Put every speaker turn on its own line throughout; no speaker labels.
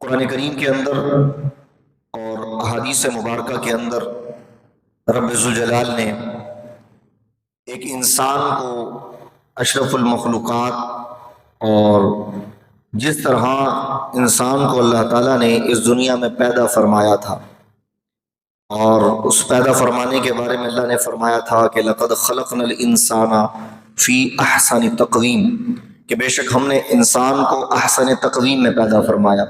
قرآن کریم کے اندر اور احادیث مبارکہ کے اندر رب ذوالجلال نے ایک انسان کو اشرف المخلوقات اور جس طرح انسان کو اللہ تعالیٰ نے اس دنیا میں پیدا فرمایا تھا، اور اس پیدا فرمانے کے بارے میں اللہ نے فرمایا تھا کہ لَقَدْ خَلَقْنَا الْإِنسَانَ فِي أَحْسَنِ تَقْوِيمٍ، کہ بے شک ہم نے انسان کو احسن تقویم میں پیدا فرمایا،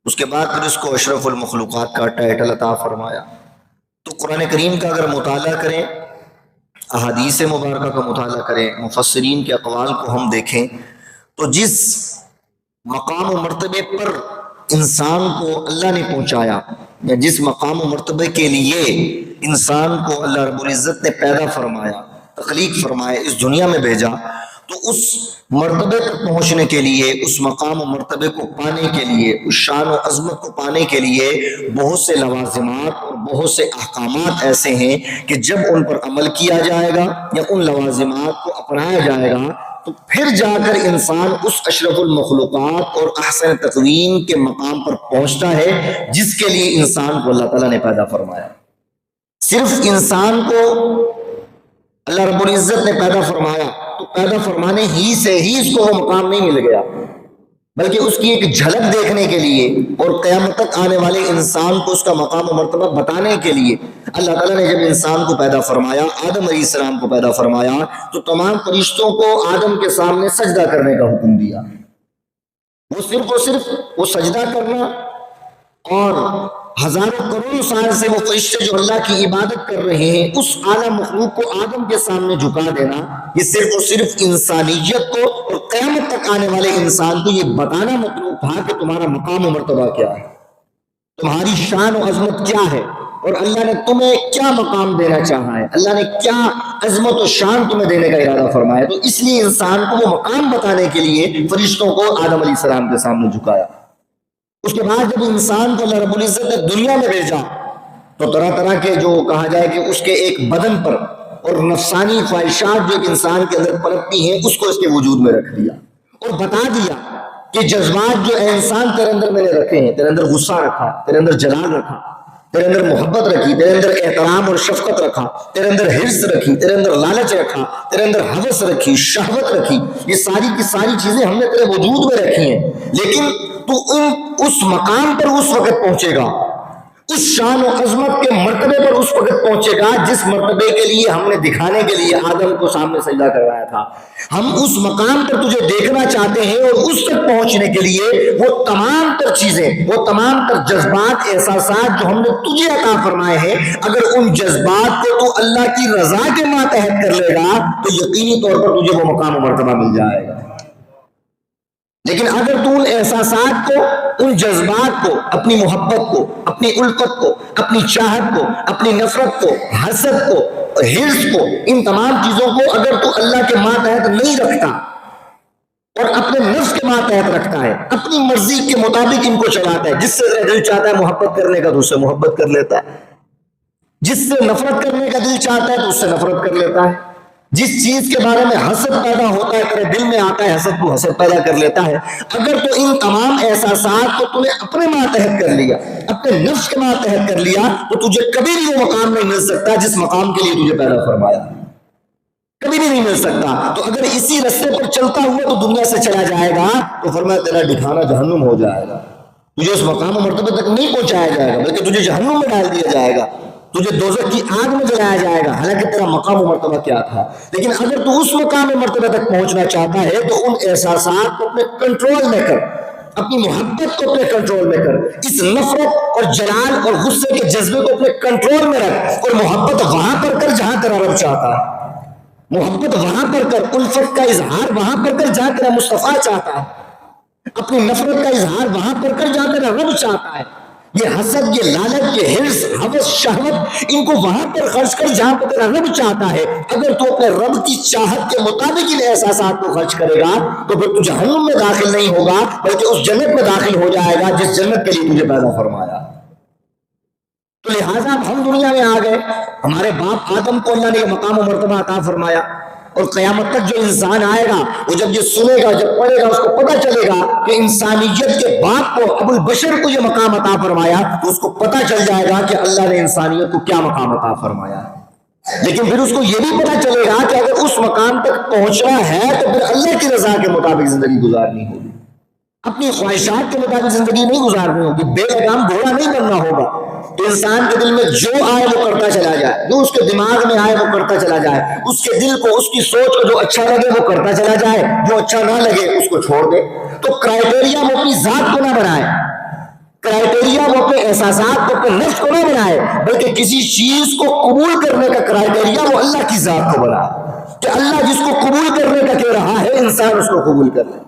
اس کے بعد پھر اس کو اشرف المخلوقات کا ٹائٹل عطا فرمایا۔ تو قرآن کریم کا اگر مطالعہ کریں، احادیث مبارکہ کا مطالعہ کریں، مفسرین کے اقوال کو ہم دیکھیں، تو جس مقام و مرتبے پر انسان کو اللہ نے پہنچایا، یا جس مقام و مرتبے کے لیے انسان کو اللہ رب العزت نے پیدا فرمایا، تخلیق فرمایا، اس دنیا میں بھیجا، تو اس مرتبے تک پہنچنے کے لیے، اس مقام و مرتبے کو پانے کے لیے، اس شان و عظمت کو پانے کے لیے بہت سے لوازمات اور بہت سے احکامات ایسے ہیں کہ جب ان پر عمل کیا جائے گا یا ان لوازمات کو اپنایا جائے گا تو پھر جا کر انسان اس اشرف المخلوقات اور احسن تقویم کے مقام پر پہنچتا ہے جس کے لیے انسان کو اللہ تعالیٰ نے پیدا فرمایا۔ صرف انسان کو اللہ رب العزت نے پیدا فرمایا تو پیدا فرمانے ہی سے ہی اس کو وہ مقام نہیں مل گیا، بلکہ اس کی ایک جھلک دیکھنے کے لیے اور قیامت تک آنے والے انسان کو اس کا مقام و مرتبہ بتانے کے لیے اللہ تعالیٰ نے جب انسان کو پیدا فرمایا، آدم علیہ السلام کو پیدا فرمایا، تو تمام فرشتوں کو آدم کے سامنے سجدہ کرنے کا حکم دیا۔ وہ صرف اور صرف وہ سجدہ کرنا، اور ہزاروں کروڑوں سال سے وہ فرشتے جو اللہ کی عبادت کر رہے ہیں اس اعلیٰ مخلوق کو آدم کے سامنے جھکا دینا، یہ صرف اور صرف انسانیت کو اور قیامت تک آنے والے انسان کو یہ بتانا مطلوب تھا کہ تمہارا مقام و مرتبہ کیا ہے، تمہاری شان و عظمت کیا ہے، اور اللہ نے تمہیں کیا مقام دینا چاہا ہے، اللہ نے کیا عظمت و شان تمہیں دینے کا ارادہ فرمایا۔ تو اس لیے انسان کو وہ مقام بتانے کے لیے فرشتوں کو آدم علیہ السلام کے سامنے جھکایا۔ اس کے بعد جب انسان کو اللہ رب العزت نے دنیا میں بھیجا تو طرح طرح کے جو کہا جائے کہ اس کے ایک بدن پر اور نفسانی خواہشات جو ایک انسان کے اندر پنپتی ہیں اس کو اس کے وجود میں رکھ دیا اور بتا دیا کہ جذبات جو اے انسان تیرے اندر میں نے رکھے ہیں، تیرے اندر غصہ رکھا، تیرے اندر جلال رکھا، تیرے اندر محبت رکھی، تیرے اندر احترام اور شفقت رکھا، تیرے اندر حرص رکھی، تیرے اندر لالچ رکھا، تیرے اندر ہوس رکھی، شہوت رکھی، یہ ساری کی ساری چیزیں ہم نے تیرے وجود میں رکھی ہیں، لیکن تو اس مقام پر اس وقت پہنچے گا، اس شان و عظمت کے مرتبے پر اس وقت پہنچے گا جس مرتبے کے لیے ہم نے دکھانے کے لیے آدم کو سامنے سجدہ کروایا تھا۔ ہم اس مقام پر تجھے دیکھنا چاہتے ہیں، اور اس تک پہنچنے کے لیے وہ تمام تر چیزیں، وہ تمام تر جذبات، احساسات جو ہم نے تجھے عطا فرمائے ہیں، اگر ان جذبات کو تو اللہ کی رضا کے ماتحت کر لے گا تو یقینی طور پر تجھے وہ مقام و مرتبہ مل جائے گا۔ لیکن اگر تو ان احساسات کو، ان جذبات کو، اپنی محبت کو، اپنی الفت کو، اپنی چاہت کو، اپنی نفرت کو، حسد کو، حرص کو، ان تمام چیزوں کو اگر تو اللہ کے ماتحت نہیں رکھتا اور اپنے نفس کے ماتحت رکھتا ہے، اپنی مرضی کے مطابق ان کو چلاتا ہے، جس سے دل چاہتا ہے محبت کرنے کا تو اس سے محبت کر لیتا ہے، جس سے نفرت کرنے کا دل چاہتا ہے تو اس سے نفرت کر لیتا ہے، جس چیز کے بارے میں حسد پیدا ہوتا ہے، تیرے دل میں آتا ہے حسد، کو حسد پیدا کر لیتا ہے۔ اگر تو ان تمام احساسات کو تم نے اپنے ماتحت کر لیا، اپنے نفس کے ماتحت کر لیا، تو تجھے کبھی بھی وہ مقام نہیں مل سکتا جس مقام کے لیے تجھے پیدا فرمایا، کبھی بھی نہیں مل سکتا۔ تو اگر اسی رستے پر چلتا ہوا تو دنیا سے چلا جائے گا تو فرمایا تیرا ٹھکانہ جہنم ہو جائے گا، تجھے اس مقام و مرتبے تک نہیں پہنچایا جائے گا بلکہ تجھے جہنم میں ڈال دیا جائے گا، تجھے دوزخ کی آگ میں جلایا جائے گا، حالانکہ تیرا مقام و مرتبہ کیا تھا۔ لیکن اگر تو اس مقام و مرتبہ تک پہنچنا چاہتا ہے تو ان احساسات کو اپنے کنٹرول میں کر، اپنی محبت کو اپنے کنٹرول میں کر، اس نفرت اور جلال اور غصے کے جذبے کو اپنے کنٹرول میں رکھ، اور محبت وہاں پر کر جہاں تیرا رب چاہتا ہے، محبت وہاں پر کر، الفت کا اظہار وہاں پر کر جہاں تیرا مصطفیٰ چاہتا ہے، اپنی نفرت کا اظہار وہاں پر کر جہاں تیرا رب چاہتا ہے، یہ حسد، یہ لالچ، یہ حرص، ہوس، شہوت، ان کو وہاں پر خرچ کر جہاں پر تیرا رب چاہتا ہے۔ اگر تو اپنے رب کی چاہت کے مطابق ان احساسات کو خرچ کرے گا تو پھر تو جہنم میں داخل نہیں ہوگا بلکہ اس جنت میں داخل ہو جائے گا جس جنت کے لیے تجھے پیدا فرمایا۔ تو لہٰذا ہم دنیا میں آ گئے، ہمارے باپ آدم کو اللہ نے یہ مقام و مرتبہ عطا فرمایا، اور قیامت تک جو انسان آئے گا وہ جب یہ سنے گا، جب پڑھے گا، اس کو پتہ چلے گا کہ انسانیت کے باپ کو، ابو البشر کو یہ مقام عطا فرمایا، تو اس کو پتہ چل جائے گا کہ اللہ نے انسانیت کو کیا مقام عطا فرمایا ہے۔ لیکن پھر اس کو یہ بھی پتہ چلے گا کہ اگر اس مقام تک پہنچنا ہے تو پھر اللہ کی رضا کے مطابق زندگی گزارنی ہوگی، اپنی خواہشات کے مطابق زندگی نہیں گزارنی ہوگی، بے لگام گھوڑا نہیں بننا ہوگا۔ تو انسان کے دل میں جو آئے وہ کرتا چلا جائے، جو اس کے دماغ میں آئے وہ کرتا چلا جائے، اس کے دل کو، اس کی سوچ کو جو اچھا لگے وہ کرتا چلا جائے، جو اچھا نہ لگے اس کو چھوڑ دے۔ تو کرائٹیریا وہ اپنی ذات کو نہ بنائے، کرائٹیریا وہ اپنے احساسات کو، اپنے نفس کو نہ بنائے، بلکہ کسی چیز کو قبول کرنے کا کرائٹیریا وہ اللہ کی ذات کو بنائے کہ اللہ جس کو قبول کرنے کا کہہ رہا ہے انسان اس کو قبول کر لے،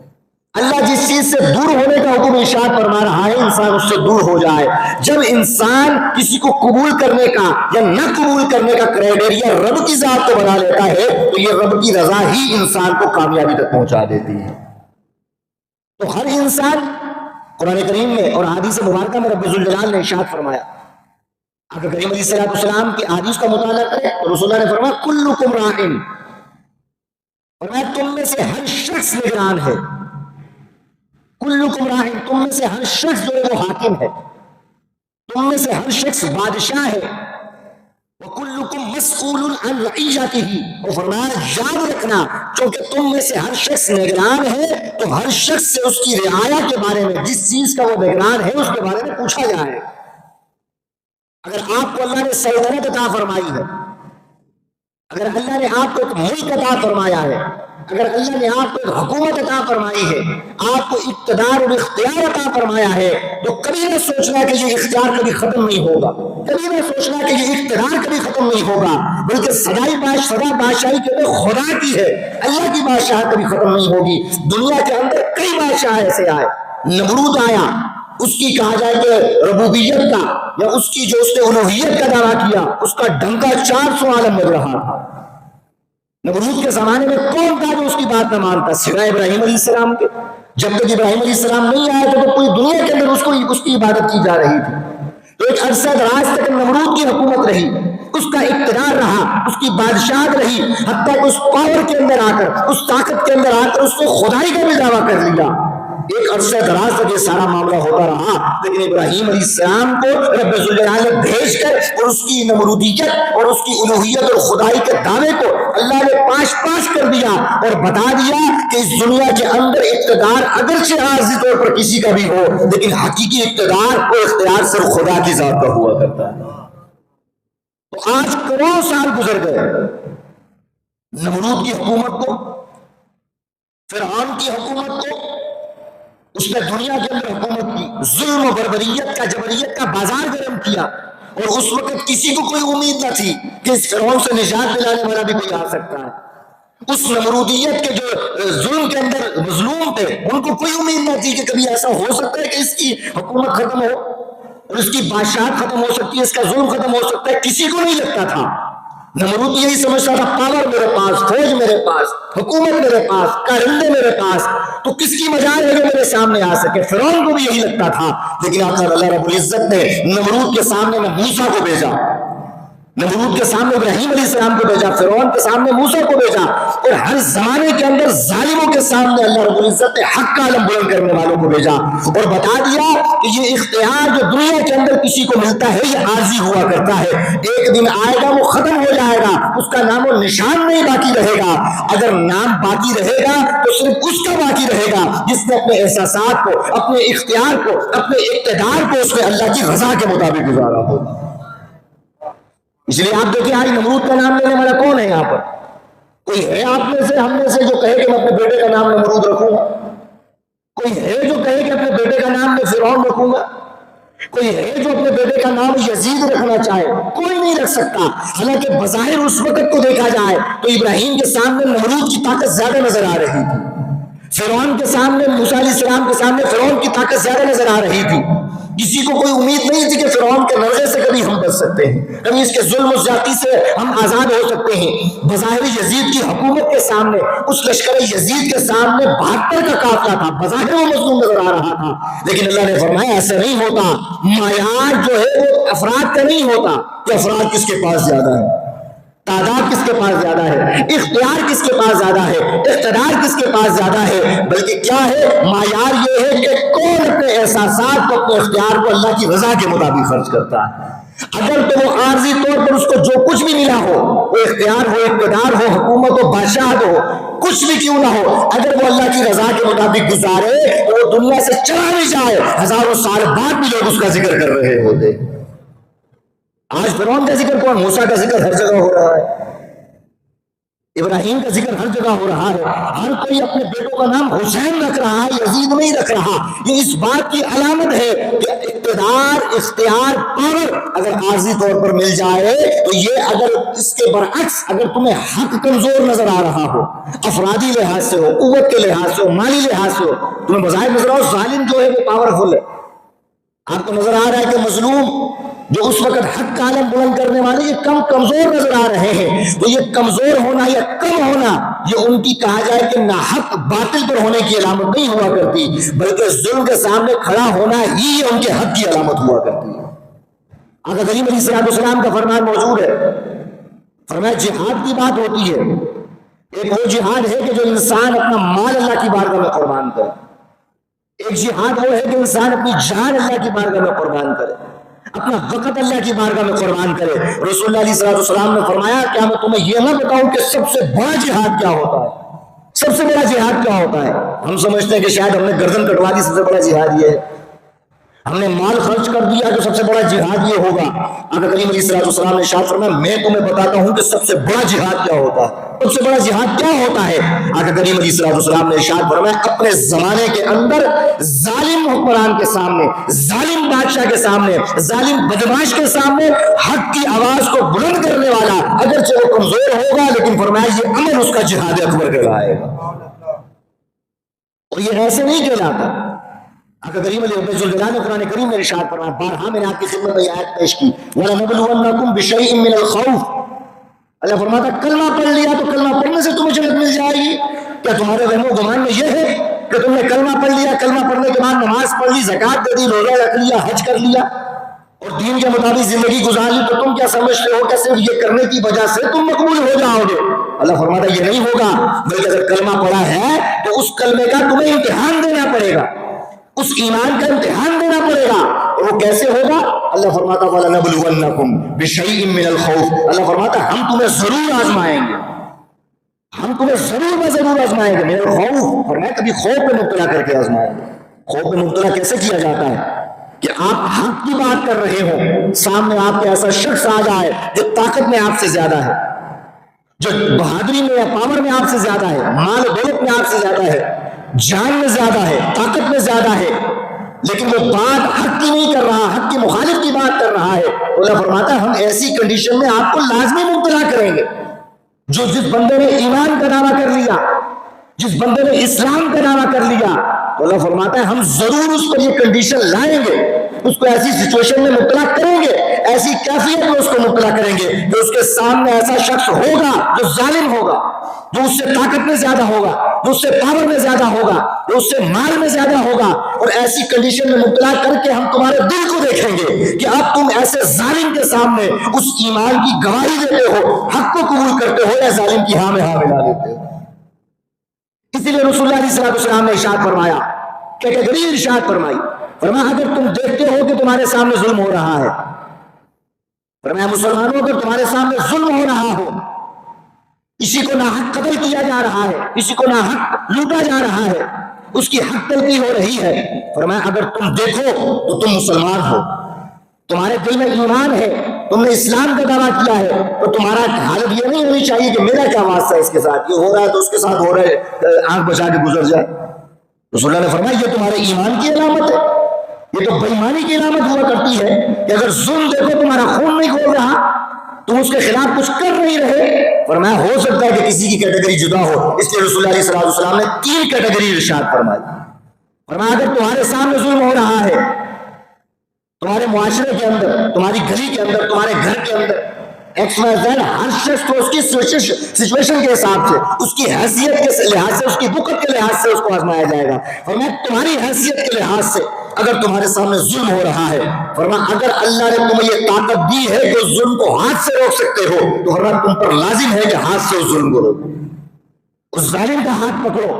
اللہ جس چیز سے دور ہونے کا حکم ارشاد فرما رہا ہے انسان اس سے دور ہو جائے۔ جب انسان کسی کو قبول کرنے کا یا نہ قبول کرنے کا کرائٹیریا رب کی ذات کو بنا لیتا ہے تو یہ رب کی رضا ہی انسان کو کامیابی تک پہنچا دیتی ہے۔ تو ہر انسان، قرآن کریم میں اور حدیث مبارکہ میں رب ذوالجلال نے ارشاد فرمایا، آقا کریم علیہ السلام کی حدیث کا مطالعہ کریں تو رسول اللہ نے فرمایا کلکم راعٍ، اور میں تم میں سے ہر شخص نگران ہے، کلکم راعٍ، تم میں سے ہر شخص جو ہے وہ حاکم ہے، تم میں سے ہر شخص بادشاہ ہے، وَكُلُّكُمْ مَسْئُولٌ عَنْ رَعِيَّتِهِ، اور فرمایا یاد رکھنا چونکہ تم میں سے ہر شخص نگران ہے تو ہر شخص سے اس کی رعایا کے بارے میں، جس چیز کا وہ نگران ہے اس کے بارے میں پوچھا جائے۔ اگر آپ کو اللہ نے سلطنت عطا فرمائی ہے، اگر اللہ نے آپ کو ایک ملک عطا فرمایا ہے، اگر اللہ نے آپ کو ایک حکومت عطا فرمائی ہے، آپ کو اقتدار اور اختیار عطا فرمایا ہے، تو کبھی نہ سوچنا کہ یہ اختیار کبھی ختم نہیں ہوگا، کبھی نہ سوچنا کہ یہ اقتدار کبھی ختم نہیں ہوگا، بلکہ سدا بادشاہی کے خدا کی ہے، اللہ کی بادشاہ کبھی ختم نہیں ہوگی۔ دنیا کے اندر کئی بادشاہ ایسے آئے، نمرود آیا، اس کی کہا جائے کہ ربوبیت کا یا اس کی جو اس نے الوہیت کا دعویٰ کیا، اس کا ڈنکا 400 عالم بج رہا تھا۔ نمرود کے زمانے میں کون تھا جو اس کی بات نہ مانتا سوائے ابراہیم علیہ السلام کے؟ جب تک ابراہیم علیہ السلام نہیں آئے تو پوری دنیا کے اندر اس کی عبادت کی جا رہی تھی۔ تو ایک عرصہ دراز تک نمرود کی حکومت رہی، اس کا اقتدار رہا، اس کی بادشاہت رہی، حتیٰ کہ اس پاور کے اندر آ کر، اس طاقت کے اندر آ کر اس نے خدائی کا بھی دعویٰ کر لیا۔ ایک عرصہ دراز تک یہ سارا معاملہ ہوتا رہا، لیکن ابراہیم علیہ السلام کو رب ذوالجلال نے بھیج کر اور اس کی نمرودیت اور اس کی الوہیت اور خدائی کے دعوے کو اللہ نے پاش کر دیا اور بتا دیا کہ اس دنیا کے اندر اقتدار اگرچہ عارضی طور پر کسی کا بھی ہو، لیکن حقیقی اقتدار اور اختیار صرف خدا کی ذات کا ہوا کرتا ہے۔ تو آج کروڑوں سال گزر گئے، نمرود کی حکومت کو، فرعون کی حکومت کو، اس نے دنیا کے اندر حکومت کی، ظلم و بربریت کا، جبریت کا بازار گرم کیا، اور اس وقت کسی کو کوئی امید نہ تھی کہ اس فرعون سے نجات دلانے والا بھی کوئی آ سکتا ہے۔ اس نمرودیت کے جو ظلم کے اندر مظلوم تھے ان کو کوئی امید نہ تھی کہ کبھی ایسا ہو سکتا ہے کہ اس کی حکومت ختم ہو اور اس کی بادشاہت ختم ہو سکتی ہے، اس کا ظلم ختم ہو سکتا ہے، کسی کو نہیں لگتا تھا۔ نمرود یہی سمجھتا تھا پاور میرے پاس، فوج میرے پاس، حکومت میرے پاس، کارندے میرے پاس، تو کس کی مجال ہے جو میرے سامنے آ سکے؟ فرعون کو بھی یہی لگتا تھا، لیکن آقا اللہ رب العزت نے نمرود کے سامنے موسیٰ کو بھیجا، نمرود کے سامنے ابراہیم علیہ السلام کو بھیجا، فرعون کے سامنے موسیٰ کو بھیجا، اور ہر زمانے کے اندر ظالموں کے سامنے اللہ رب العزت نے حق کا علم بلند کرنے والوں کو بھیجا اور بتا دیا کہ یہ اختیار جو دنیا کے اندر کسی کو ملتا ہے یہ عارضی ہوا کرتا ہے، ایک دن آئے گا وہ ختم ہو جائے گا، اس کا نام و نشان نہیں باقی رہے گا۔ اگر نام باقی رہے گا تو صرف اس کا باقی رہے گا جس نے اپنے احساسات کو، اپنے اختیار کو، اپنے اقتدار کو اس نے اللہ کی رضا کے مطابق گزارا ہوگا۔ اس لیے آپ دیکھیں آج نمرود کا نام لینے والا کون ہے یہاں پر؟ کوئی ہے آپ میں سے، ہم میں سے جو کہے کہ میں اپنے بیٹے کا نام نمرود رکھوں گا؟ کوئی ہے جو کہے کہ اپنے بیٹے کا نام میں فرعون رکھوں گا؟ کوئی ہے جو اپنے بیٹے کا نام یزید رکھنا چاہے؟ کوئی نہیں رکھ سکتا۔ حالانکہ بظاہر اس وقت کو دیکھا جائے تو ابراہیم کے سامنے نمرود کی طاقت زیادہ نظر آ رہی تھی، فرعون کے سامنے، موسیٰ علیہ السلام کے سامنے فرعون کی طاقت زیادہ نظر آ رہی تھی۔ کسی کو کوئی امید نہیں تھی کہ فرعون کے نرغے سے کبھی ہم بچ سکتے ہیں، کبھی اس کے ظلم و زیادتی سے ہم آزاد ہو سکتے ہیں۔ بظاہر یزید کی حکومت کے سامنے، اس لشکر یزید کے سامنے 72 کا قافلہ تھا، بظاہر وہ مظلوم نظر آ رہا تھا، لیکن اللہ نے فرمایا ایسا نہیں ہوتا۔ معیار جو ہے وہ افراد کا نہیں ہوتا کہ افراد کس کے پاس زیادہ ہے، تعداد کس کے پاس زیادہ ہے، اختیار کس کے پاس زیادہ ہے، اقتدار کس کے پاس زیادہ ہے، بلکہ کیا ہے معیار یہ ہے کہ کون اپنے احساسات کو، اپنے اختیار کو اللہ کی رضا کے مطابق خرچ کرتا ہے۔ اگر تو وہ عارضی طور پر اس کو جو کچھ بھی ملا ہو، وہ اختیار ہو، اقتدار ہو، حکومت ہو، بادشاہت ہو، کچھ بھی کیوں نہ ہو، اگر وہ اللہ کی رضا کے مطابق گزارے تو وہ دنیا سے چلا بھی جائے، ہزاروں سال بعد بھی لوگ اس کا ذکر کر رہے ہوتے۔ آج فرعون کا ذکر کون؟ موسیٰ کا ذکر ہر جگہ ہو رہا ہے، ابراہیم کا ذکر ہر جگہ ہو رہا ہے، ہر کوئی اپنے بیٹوں کا نام حسین رکھ رہا ہے، یزید نہیں رکھ رہا۔ یہ اس بات کی علامت ہے کہ اقتدار، اختیار، پاور اگر عارضی طور پر مل جائے تو یہ اگر اس کے برعکس اگر تمہیں حق کمزور نظر آ رہا ہو، افرادی لحاظ سے ہو، قوت کے لحاظ سے ہو، مالی لحاظ سے ہو، تمہیں بظاہر نظر آؤ ظالم جو ہے وہ پاورفل ہے، آپ کو نظر آ رہا ہے کہ مظلوم جو اس وقت حق کا علم بلند کرنے والے یہ کمزور نظر آ رہے ہیں، تو یہ کمزور ہونا یا کم ہونا یہ ان کی کہا جائے کہ ناحق باطل پر ہونے کی علامت نہیں ہوا کرتی، بلکہ ظلم کے سامنے کھڑا ہونا ہی ان کے حق کی علامت ہوا کرتی ہے۔ آقا کریم علیہ السلام کا فرمان موجود ہے، فرمایا جہاد کی بات ہوتی ہے، ایک وہ جہاد ہے کہ جو انسان اپنا مال اللہ کی بارگاہ میں قربان کرے، ایک جہاد وہ ہے کہ انسان اپنی جان اللہ کی بارگاہ میں قربان کرے، اپنا وقت اللہ کی بارگاہ میں قربان کرے۔ رسول اللہ علیہ السلام نے فرمایا کیا میں تمہیں یہ نہ بتاؤں کہ سب سے بڑا جہاد کیا ہوتا ہے؟ سب سے بڑا جہاد کیا ہوتا ہے؟ ہم سمجھتے ہیں کہ شاید ہم نے گردن کٹوا دی، سب سے بڑا جہاد یہ ہے، ہم نے مال خرچ کر دیا تو سب سے بڑا جہاد یہ ہوگا۔ آقا کریم علیہ السلام نے ارشاد فرمایا میں تمہیں بتاتا ہوں کہ سب سے بڑا جہاد کیا ہوتا ہے۔ سب سے بڑا جہاد کیا ہوتا ہے؟ آقا کریم علیہ السلام نے ارشاد فرمایا اپنے زمانے کے اندر ظالم حکمران کے سامنے، ظالم بادشاہ کے سامنے، ظالم بدماش کے سامنے حق کی آواز کو بلند کرنے والا اگرچہ وہ کمزور ہوگا لیکن فرمایا یہ عمل اس کا جہاد اکبر کہلائے گا، اور یہ ایسے نہیں کہلاتا۔ آقا کریم علیہ السلام نے قرآن کریم میں ارشاد فرمایا، بارہا میں نے آپ کی خدمت میں یہ آیت پیش کی، وَلَنَبْلُوَنَّكُمْ بِشَيْءٍ مِّنَ الْخَوْفِ، اللہ فرماتا کلمہ پڑھ لیا تو کلمہ پڑھنے سے تمہیں جنت مل جائے گی؟ کیا تمہارے وہم و گمان میں یہ ہے کہ تم نے کلمہ پڑھ لیا، کلمہ پڑھنے کے بعد نماز پڑھ لی، زکوٰۃ دے دی، روزہ رکھ لیا، حج کر لیا اور دین کے مطابق زندگی گزار لی تو تم کیا سمجھتے ہو کہ صرف یہ کرنے کی وجہ سے تم مقبول ہو جاؤ گے؟ اللہ فرماتا یہ نہیں ہوگا، بلکہ اگر کلمہ پڑھا ہے تو اس کلمے کا تمہیں امتحان دینا پڑے گا، اس ایمان کا امتحان دینا پڑے گا، اور وہ کیسے ہوگا؟ اللہ فرماتا وَلَنَبْلُوَنَّكُمْ بِشَيْءٍ مِّنَ الْخَوْفِ، اللہ فرماتا ہم تمہیں ضرور آزمائیں گے، ہم تمہیں ضرور آزمائیں گے۔ میرے خوف فرمایا کبھی خوف پہ مبتلا کر کے آزمائیں گے۔ خوف پہ مبتلا کیسے کیا جاتا ہے؟ کہ آپ حق کی بات کر رہے ہو، سامنے آپ کے ایسا شخص آ جائے جو طاقت میں آپ سے زیادہ ہے، جو بہادری میں یا پاور میں آپ سے زیادہ ہے، مال و دولت میں آپ سے زیادہ ہے، جان میں زیادہ ہے، طاقت میں زیادہ ہے، لیکن وہ بات حق کی نہیں کر رہا، حق کی مخالف کی بات کر رہا ہے، اللہ فرماتا ہے ہم ایسی کنڈیشن میں آپ کو لازمی مبتلا کریں گے۔ جو جس بندے نے ایمان کا دعویٰ کر لیا، جس بندے نے اسلام کا دعویٰ کر لیا، تو اللہ فرماتا ہے ہم ضرور اس پر یہ کنڈیشن لائیں گے، اس کو ایسی سچویشن میں مبتلا کریں گے، ایسی کیفیت میں اس کو مبتلا کریں گے کہ اس کے سامنے ایسا شخص ہوگا جو ظالم ہوگا، جو اس سے طاقت میں زیادہ ہوگا، جو اس سے پاور میں زیادہ ہوگا، جو اس سے مال میں زیادہ ہوگا، اور ایسی کنڈیشن میں مبتلا کر کے ہم تمہارے دل کو دیکھیں گے کہ اب تم ایسے ظالم کے سامنے اس ایمان کی گواہی دیتے ہو، حق کو قبول کرتے ہو، یا ظالم کی ہاں میں ہاں ملا دیتے ہو۔ اسی لیے رسول اللہ علیہ السلام نے ارشاد فرمایا، کیٹیگری ارشاد فرمائی، فرمایا اگر تم دیکھتے ہو کہ تمہارے سامنے ظلم ہو رہا ہے، فرمایا مسلمانوں اگر تمہارے سامنے ظلم ہو رہا ہو، کسی کو ناحق قتل کیا جا رہا ہے، کسی کو ناحق لوٹا جا رہا ہے، اس کی حق تلفی ہو رہی ہے، فرمایا اگر تم دیکھو تو تم مسلمان ہو، تمہارے دل میں ایمان ہے، تم نے اسلام کا دعویٰ کیا ہے، تو تمہارا حالت یہ نہیں ہونی چاہیے کہ میرا کیا واسطہ ہے اس کے ساتھ، یہ ہو رہا ہے تو اس کے ساتھ ہو رہا ہے، آنکھ بچا کے گزر جائے۔ رسول اللہ نے فرمایا یہ تمہارے ایمان کی علامت ہے، یہ تو بے ایمانی کی علامت ہوا کرتی ہے کہ اگر ظلم دیکھو تمہارا خون نہیں کھول رہا، تم اس کے خلاف کچھ کر نہیں رہے، فرمایا ہو سکتا ہے کہ کسی کی کیٹیگری جدا ہو، اس لیے رسول اللہ علیہ السلام نے 3 کیٹیگری ارشاد فرمائی، فرمایا اگر تمہارے سامنے ظلم ہو رہا ہے، تمہارے معاشرے کے اندر، تمہاری گلی کے اندر، تمہارے گھر کے اندر، ایکس وائی زیڈ ہر شخص کو اس کی سچویشن کے حساب سے، اس کی حیثیت کے لحاظ سے، اس کی بکت کے لحاظ سے اس کو آزمایا جائے گا۔ فرمایا تمہاری حیثیت کے لحاظ سے اگر تمہارے سامنے ظلم ہو رہا ہے، فرمایا اگر اللہ نے تمہیں یہ طاقت دی ہے کہ اس ظلم کو ہاتھ سے روک سکتے ہو، تو فرمایا تم پر لازم ہے کہ ہاتھ سے اس ظلم کو روکو، اس ظالم کا ہاتھ پکڑو،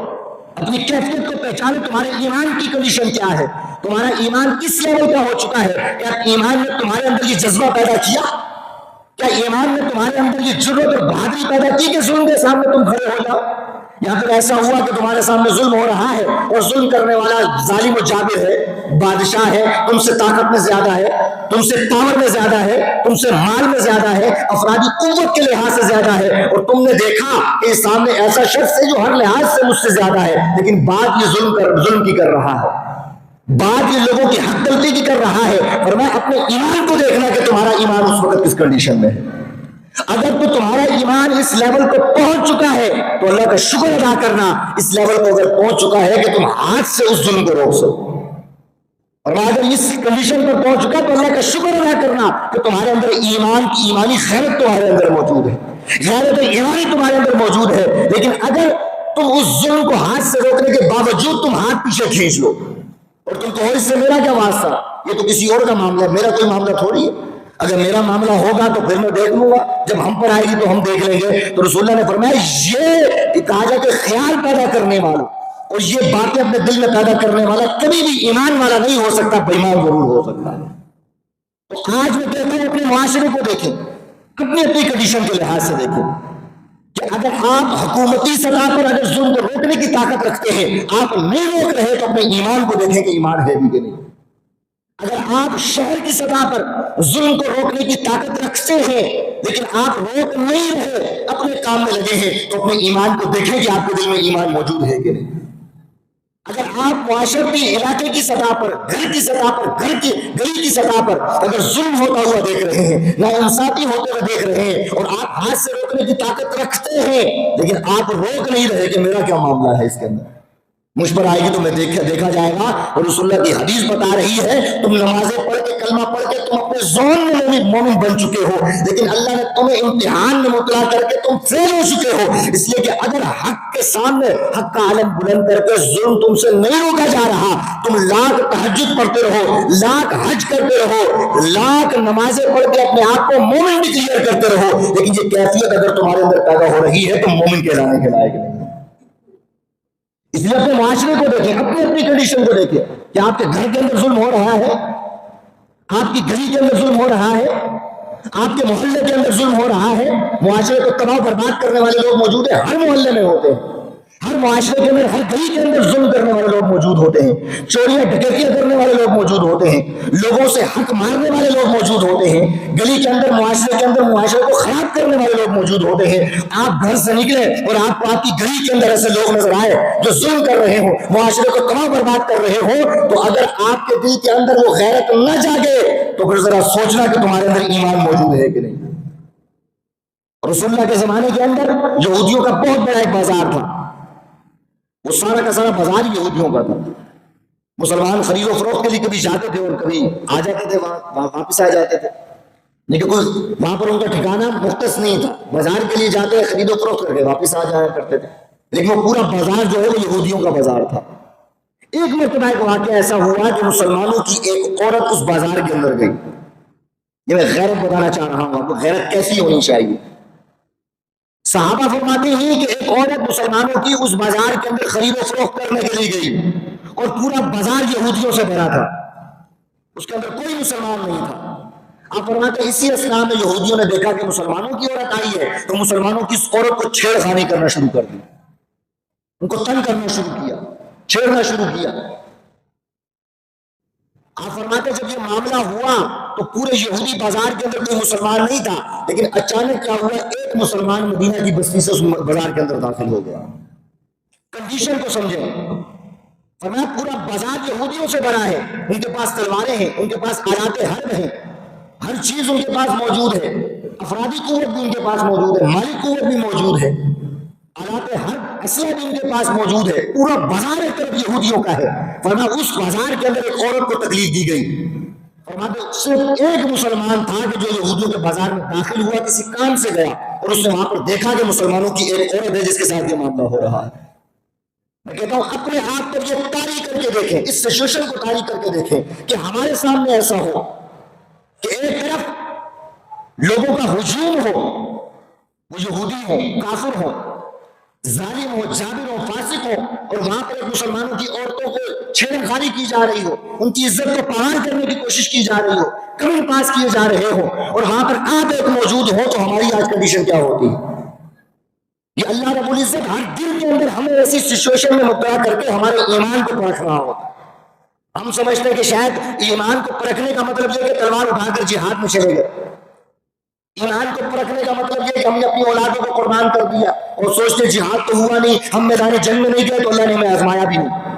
اپنی کیفیت کو پہچانو، تمہارے ایمان کی کنڈیشن کیا ہے، تمہارا ایمان کس لیول کا ہو چکا ہے، کیا ایمان نے تمہارے اندر یہ جذبہ پیدا کیا، کیا ایمان نے تمہارے اندر یہ جرأت اور بہادری پیدا کی کہ ظلم کے سامنے تم کھڑے ہو جاؤ، یا پھر ایسا ہوا کہ تمہارے سامنے ظلم ہو رہا ہے اور ظلم کرنے والا ظالم و جابر ہے، بادشاہ ہے، تم سے طاقت میں زیادہ ہے، تم سے پاور میں زیادہ ہے، تم سے مال میں زیادہ ہے، افرادی قوت کے لحاظ سے زیادہ ہے، اور تم نے دیکھا کہ سامنے ایسا شخص ہے جو ہر لحاظ سے مجھ سے زیادہ ہے، لیکن بات یہ ظلم کی کر رہا ہے، بات یہ لوگوں کی حق تلفی کی کر رہا ہے۔ فرمایا اپنے ایمان کو دیکھنا کہ تمہارا ایمان اس وقت کس کنڈیشن میں ہے۔ اگر تو تمہارا ایمان اس لیول کو پہنچ چکا ہے تو اللہ کا شکر ادا کرنا، اس لیول کو اگر پہنچ چکا ہے کہ تم ہاتھ سے اس ظلم کو روک سکو، اور اگر اس کنڈیشن پر پہنچ چکا تو اللہ کا شکر ادا کرنا کہ تمہارے اندر ایمان کی ایمانی خیرت تمہارے اندر موجود ہے، غیرت ایمانی تمہارے اندر موجود ہے۔ لیکن اگر تم اس ظلم کو ہاتھ سے روکنے کے باوجود تم ہاتھ پیچھے کھینچ لو اور تم کہو اس سے میرا کیا واسطہ، یہ تو کسی اور کا معاملہ ہے، میرا کوئی معاملہ تھوڑی ہے، اگر میرا معاملہ ہوگا تو پھر میں دیکھ لوں گا، جب ہم پر آئے گی تو ہم دیکھ لیں گے۔ تو رسول اللہ نے فرمایا یہ کہا جائے کہ خیال پیدا کرنے والا اور یہ باتیں اپنے دل میں پیدا کرنے والا کبھی بھی ایمان والا نہیں ہو سکتا، بےایمان ضرور ہو سکتا ہے۔ تو آج میں کہتا ہوں اپنے معاشرے کو دیکھیں، اپنی کنڈیشن کے لحاظ سے دیکھیں کہ اگر آپ حکومتی سطح پر اگر ظلم کو روکنے کی طاقت رکھتے ہیں، آپ نہیں روک رہے تو اپنے ایمان کو دیکھیں کہ ایمان ہے بھی کہ نہیں۔ اگر آپ شہر کی سطح پر ظلم کو روکنے کی طاقت رکھتے ہیں لیکن آپ روک نہیں رہے، اپنے کام میں لگے ہیں، تو اپنے ایمان کو دیکھیں کہ آپ کے دل میں ایمان موجود ہے کہ نہیں۔ اگر آپ معاشرتی علاقے کی سطح پر، گھر کی سطح پر، گلی کی سطح پر اگر ظلم ہوتا ہوا دیکھ رہے ہیں، ناانصافی ہوتے ہوئے دیکھ رہے ہیں، اور آپ ہاتھ سے روکنے کی طاقت رکھتے ہیں لیکن آپ روک نہیں رہے کہ میرا کیا معاملہ ہے اس کے اندر، مجھ پر آئے گی تو میں دیکھا جائے گا۔ اور رسول اللہ کی حدیث بتا رہی ہے تم نمازیں پڑھ کے کلمہ پڑھ کے تم اپنے زون میں مومن بن چکے ہو، لیکن اللہ نے تمہیں امتحان میں مبتلا کر کے تم فیل ہو چکے ہو، اس لیے کہ اگر حق کے سامنے حق کا علم بلند کر کے ظلم تم سے نہیں روکا جا رہا، تم لاکھ تہجد پڑھتے رہو، لاکھ حج کرتے رہو، لاکھ نمازیں پڑھ کے اپنے آپ کو مومن ڈکلیئر کرتے رہو، لیکن یہ کیفیت اگر تمہارے اندر پیدا ہو رہی ہے تو مومن کہلانے کے لائق نہیں۔ اس لیے اپنے معاشرے کو دیکھیں، اپنی کنڈیشن کو دیکھیں کہ آپ کے گھر کے اندر ظلم ہو رہا ہے، آپ کی گلی کے اندر ظلم ہو رہا ہے، آپ کے محلے کے اندر ظلم ہو رہا ہے، معاشرے کو تباہ برباد کرنے والے لوگ موجود ہیں، ہر محلے میں ہوتے ہیں، ہر معاشرے کے اندر، ہر گلی کے اندر ظلم کرنے والے لوگ موجود ہوتے ہیں، چوریاں ڈکیتیاں کرنے والے لوگ موجود ہوتے ہیں، لوگوں سے حق مارنے والے لوگ موجود ہوتے ہیں، گلی کے اندر، معاشرے کے اندر معاشرے کو خراب کرنے والے لوگ موجود ہوتے ہیں۔ آپ گھر سے نکلے اور آپ کو آپ کی گلی کے اندر ایسے لوگ نظر آئے جو ظلم کر رہے ہوں، معاشرے کو تباہ برباد کر رہے ہوں، تو اگر آپ کے دل کے اندر وہ غیرت نہ جاگے تو پھر ذرا سوچنا کہ تمہارے اندر ایمان موجود ہے کہ نہیں۔ رسول اللہ کے زمانے کے اندر یہودیوں کا بہت بڑا ایک بازار تھا، وہ سارا کا سارا بازار یہودیوں کا تھا، مسلمان خرید و فروخت کے لیے کبھی جاتے تھے اور کبھی آ جاتے تھے، وہاں واپس آ جاتے تھے، لیکن کوئی وہاں پر ان کا ٹھکانہ مختص نہیں تھا، بازار کے لیے جاتے خرید و فروخت کر کے واپس آ جایا کرتے تھے، لیکن وہ پورا بازار جو ہے وہ یہودیوں کا بازار تھا۔ ایک مرتبہ ایک واقعہ ایسا ہوا کہ مسلمانوں کی ایک عورت اس بازار کے اندر گئی، یہ میں غیرت بتانا چاہ رہا ہوں آپ کو، غیرت کیسی ہونی چاہیے۔ صحابہ فرماتے ہیں کہ ایک عورت مسلمانوں کی اس بازار کے اندر خرید و فروخت کرنے کے لیے گئی اور پورا بازار یہودیوں سے بھرا تھا، اس کے اندر کوئی مسلمان نہیں تھا۔ آپ فرماتے ہیں اسی اسلام میں یہودیوں نے دیکھا کہ مسلمانوں کی عورت آئی ہے تو مسلمانوں کی اس عورت کو چھیڑ خانی کرنا شروع کر دی، ان کو تنگ کرنا شروع کیا، چھیڑنا شروع کیا۔ آپ فرماتے جب یہ معاملہ ہوا تو پورے یہودی بازار کے اندر کوئی مسلمان نہیں تھا، لیکن اچانک کیا ہوا، ایک مسلمان مدینہ کی بستی سے اس بازار کے اندر داخل ہو گیا۔ کنڈیشن کو سمجھیں، فرمایا پورا بازار یہودیوں سے بھرا ہے، ان کے پاس تلواریں ہیں، ان کے پاس آلات حرب ہیں، ہر چیز ان کے پاس موجود ہے، افرادی قوت بھی ان کے پاس موجود ہے، مالی قوت بھی موجود ہے، آلات حرب اسلحہ بھی ان کے پاس موجود ہے، پورا بازار ایک طرف یہودیوں کا ہے۔ فرمایا اس بازار کے اندر ایک عورت کو تکلیف دی گئی، فرماتے صرف ایک مسلمان تھا کہ جو یہودیوں کے بازار میں داخل ہوا، کسی کام سے گیا اور اس نے وہاں پر دیکھا کہ مسلمانوں کی ایک عورت ہے جس کے ساتھ یہ معاملہ ہو رہا ہے۔ میں کہتا ہوں اپنے آپ پر یہ طاری کر کے دیکھیں، اس سچویشن کو طاری کر کے دیکھیں کہ ہمارے سامنے ایسا ہو کہ ایک طرف لوگوں کا ہجوم ہو، وہ یہودی ہو، کافر ہو، ظالم ہو، جابر ہو، فاسق ہو، اور وہاں پر ایک مسلمانوں کی عورتوں کو چھیڑ خانی کی جا رہی ہو، ان کی عزت کو پامال کرنے کی کوشش کی جا رہی ہو، کمنٹ پاس کیے جا رہے ہو، اور وہاں پر آپ ایک موجود ہو، تو ہماری آج کنڈیشن کیا ہوتی ہے؟ یہ اللہ رب العزت ہر دل کے اندر ہمیں ایسی سچویشن میں مبتلا کر کے ہمارے ایمان کو پرکھ رہا ہوتا ہے۔ ہم سمجھتے ہیں کہ شاید ایمان کو پرکھنے کا مطلب یہ کہ تلوار اٹھا کر جہاد میں چلے گئے، ایمان کو پرکھنے کا مطلب یہ کہ ہم نے اپنی اولادوں کو قربان کر دیا اور سوچتے جہاد تو ہوا نہیں، ہم میدان جنگ میں نہیں گئے تو اللہ نے ہمیں آزمایا بھی نہیں۔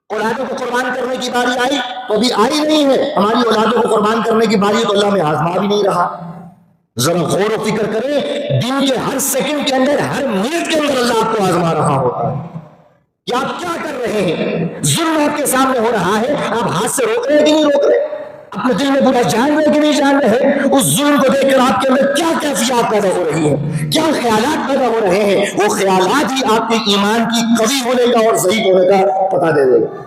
اولادوں کو قربان کرنے کی باری آئی تو ابھی آئی نہیں ہے، ہماری اولادوں کو قربان کرنے کی باری تو اللہ میں آزما بھی نہیں رہا۔ ذرا غور و فکر کریں، دن کے ہر سیکنڈ کے اندر، ہر منٹ کے اندر اللہ آپ کو آزما رہا ہوتا ہے کہ آپ کیا کر رہے ہیں۔ ظلم آپ کے سامنے ہو رہا ہے، آپ ہاتھ سے روک رہے ہیں کہ نہیں روک رہے، اپنے دل میں برا جان رہے کہ نہیں جان رہے، اس ظلم کو دیکھ کر آپ کے اندر کیا کیفیات پیدا ہو رہی ہیں، کیا خیالات پیدا ہو رہے ہیں، وہ خیالات ہی آپ کے ایمان کی قوی ہونے کا اور ضعیف ہونے کا پتہ دے دے گا۔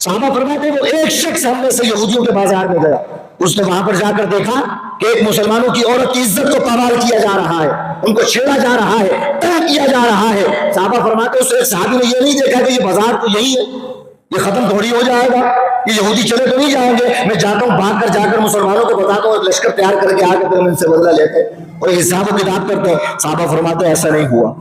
صحابہ فرماتے ہیں وہ ایک شخص ہم میں سے یہودیوں کے بازار میں گیا، اس نے وہاں پر جا کر دیکھا کہ ایک مسلمانوں کی عورت کی عزت کو پامال کیا جا رہا ہے، ان کو چھیڑا جا رہا ہے، تنگ کیا جا رہا ہے۔ صحابہ فرماتے ہیں اس ایک صحابی نے یہ نہیں دیکھا کہ یہ بازار تو یہی ہے، یہ ختم تھوڑی ہو جائے گا، یہ یہودی چلے تو نہیں جائیں گے، میں جاتا ہوں بھاگ کر جا کر مسلمانوں کو بتاتا ہوں، لشکر تیار کر کے آ کے پھر ہم ان سے بدلہ لیتے اور حساب و کتاب کرتے ہیں۔ صحابہ فرماتے ہیں ایسا نہیں ہوا،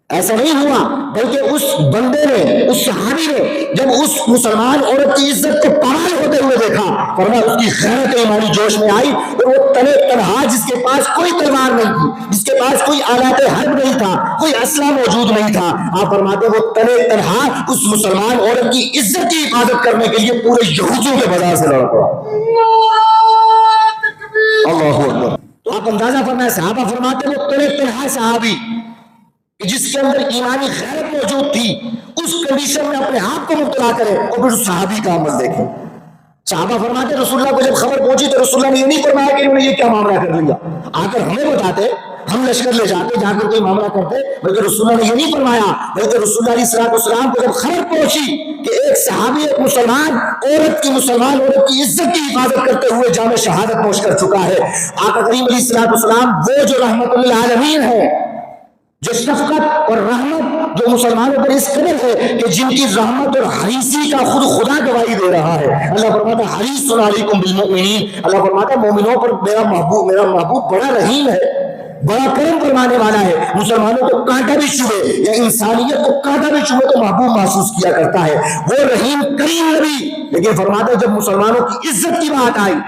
ایسا نہیں ہوا، بلکہ اس بندے نے، اس صحابی نے جب اس مسلمان عورت کی عزت کو پامال ہوتے ہوئے دیکھا، فرمایا اس کی غیرت ایمانی جوش میں آئی، اور وہ تنے تنہا جس کے پاس کوئی تلوار نہیں تھی، جس کے پاس کوئی آلات حرب نہیں تھا، کوئی اسلحہ موجود نہیں تھا، آپ فرماتے وہ تنے تنہا اس مسلمان عورت کی عزت کی حفاظت کرنے کے لیے پورے یہودیوں کے بازار سے لڑ پڑا۔ اللہ اکبر۔ تو آپ اندازہ فرمائیں، صحابہ فرماتے وہ تنے تنہا صحابی جس کے اندر ایمانی غیرت موجود تھی، اس کنڈیشن میں اپنے آپ کو مبتلا کرے، اور پھر اس صحابی کا عمل دیکھیں۔ صحابہ فرماتے رسول اللہ کو جب خبر پہنچی تو رسول اللہ نے یہ نہیں فرمایا کہ انہوں نے یہ کیا معاملہ کر لیا، آ کر ہمیں بتاتے، ہم لشکر لے جاتے، جا کر کوئی معاملہ کرتے، بلکہ رسول اللہ نے یہ نہیں فرمایا، بلکہ رسول اللہ علیہ السلام کو جب خبر پہنچی کہ ایک صحابی ایک مسلمان عورت کی عزت کی حفاظت کرتے ہوئے جام شہادت نوش کر چکا ہے، آقا کریم علیہ السلام وہ جو رحمت للعالمین ہے، جو شفقت اور رحمت جو مسلمانوں پر اس قدر ہے کہ جن کی رحمت اور حریصی کا خود خدا گواہی دے رہا ہے۔ اللہ فرماتا ہے حریص علیکم بالمؤمنین، اللہ فرماتا ہے مومنوں پر میرا محبوب بڑا رحیم ہے، بڑا کرم فرمانے والا ہے، مسلمانوں کو کانٹا بھی چبھے یا انسانیت کو کانٹا بھی چبھے تو محبوب محسوس کیا کرتا ہے، وہ رحیم کریم نبی۔ لیکن فرماتا ہے جب مسلمانوں کی عزت کی بات آئی،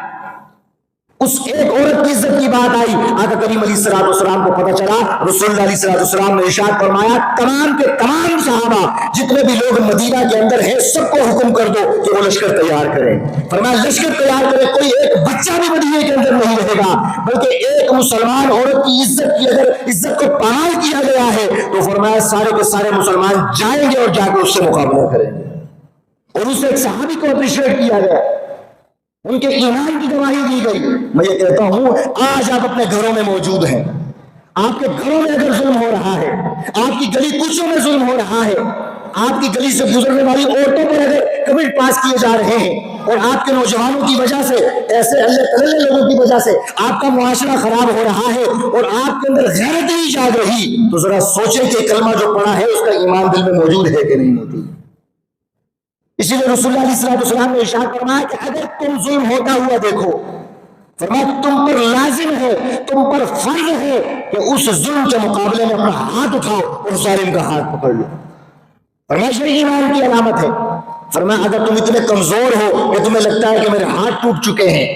اس ایک عورت کی عزت کی بات آئی، آقا کریم علیہ السلام کو پتہ چلا، رسول اللہ علیہ السلام نے ارشاد فرمایا تمام کے تمام صحابہ جتنے بھی لوگ مدینہ کے اندر ہیں سب کو حکم کر دو کہ وہ لشکر تیار کریں۔ فرمایا لشکر تیار کریں، کوئی ایک بچہ بھی مدینہ کے اندر نہیں رہے گا، بلکہ ایک مسلمان عورت کی عزت کی اگر عزت کو پامال کیا گیا ہے تو فرمایا سارے کے سارے مسلمان جائیں گے اور جا کے اس سے مقابلہ کریں گے، اور اس ایک صحابی کو اپریشیٹ کیا گیا، ان کے ایمان کی گواہی دی گئی۔ میں یہ کہتا ہوں آج آپ اپنے گھروں میں موجود ہیں، آپ کے گھروں میں اگر ظلم ہو رہا ہے، آپ کی گلی کوچوں میں ظلم ہو رہا ہے، آپ کی گلی سے گزرنے والی عورتوں پر اگر کمنٹ پاس کیے جا رہے ہیں، اور آپ کے نوجوانوں کی وجہ سے، ایسے اللہ تعالی لوگوں کی وجہ سے آپ کا معاشرہ خراب ہو رہا ہے، اور آپ کے اندر غیرت نہیں جاگ رہی، تو ذرا سوچیں کہ کلمہ جو پڑھا ہے اس کا ایمان دل میں موجود ہے کہ نہیں موجود۔ اسی لیے رسول اللہ علیہ السلام نے ارشاد فرمایا کہ اگر تم ظلم ہوتا ہوا دیکھو، فرمایا تم پر لازم ہے، تم پر فرض ہے کہ اس ظلم کے مقابلے میں اپنا ہاتھ اٹھاؤ اور ظالم کا ہاتھ پکڑ لو۔ فرمایا یہ ایمان کی علامت ہے۔ فرمایا اگر تم اتنے کمزور ہو کہ تمہیں لگتا ہے کہ میرے ہاتھ ٹوٹ چکے ہیں،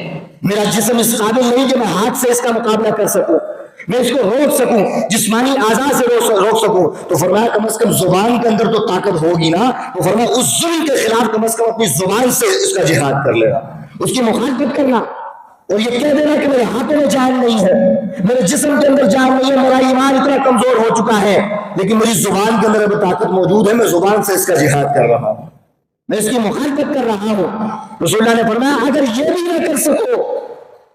میرا جسم اس قابل نہیں کہ میں ہاتھ سے اس کا مقابلہ کر سکوں، میں اس کو روک سکوں، جسمانی اعضاء سے روک سکوں، تو فرمایا کم از کم زبان کے اندر تو طاقت ہوگی نا، تو فرمایا اس ظلم کے خلاف کم از کم اپنی زبان سے اس کا جہاد کر لینا، اس کی مخالفت کرنا، اور یہ کہہ دینا کہ میرے ہاتھوں میں جان نہیں ہے، میرے جسم کے اندر جان نہیں ہے، میرا ایمان اتنا کمزور ہو چکا ہے، لیکن میری زبان کے اندر ابھی طاقت موجود ہے، میں زبان سے اس کا جہاد کر رہا ہوں،
میں اس کی مخالفت کر رہا ہوں. رسول اللہ نے فرمایا اگر یہ بھی نہ کر سکو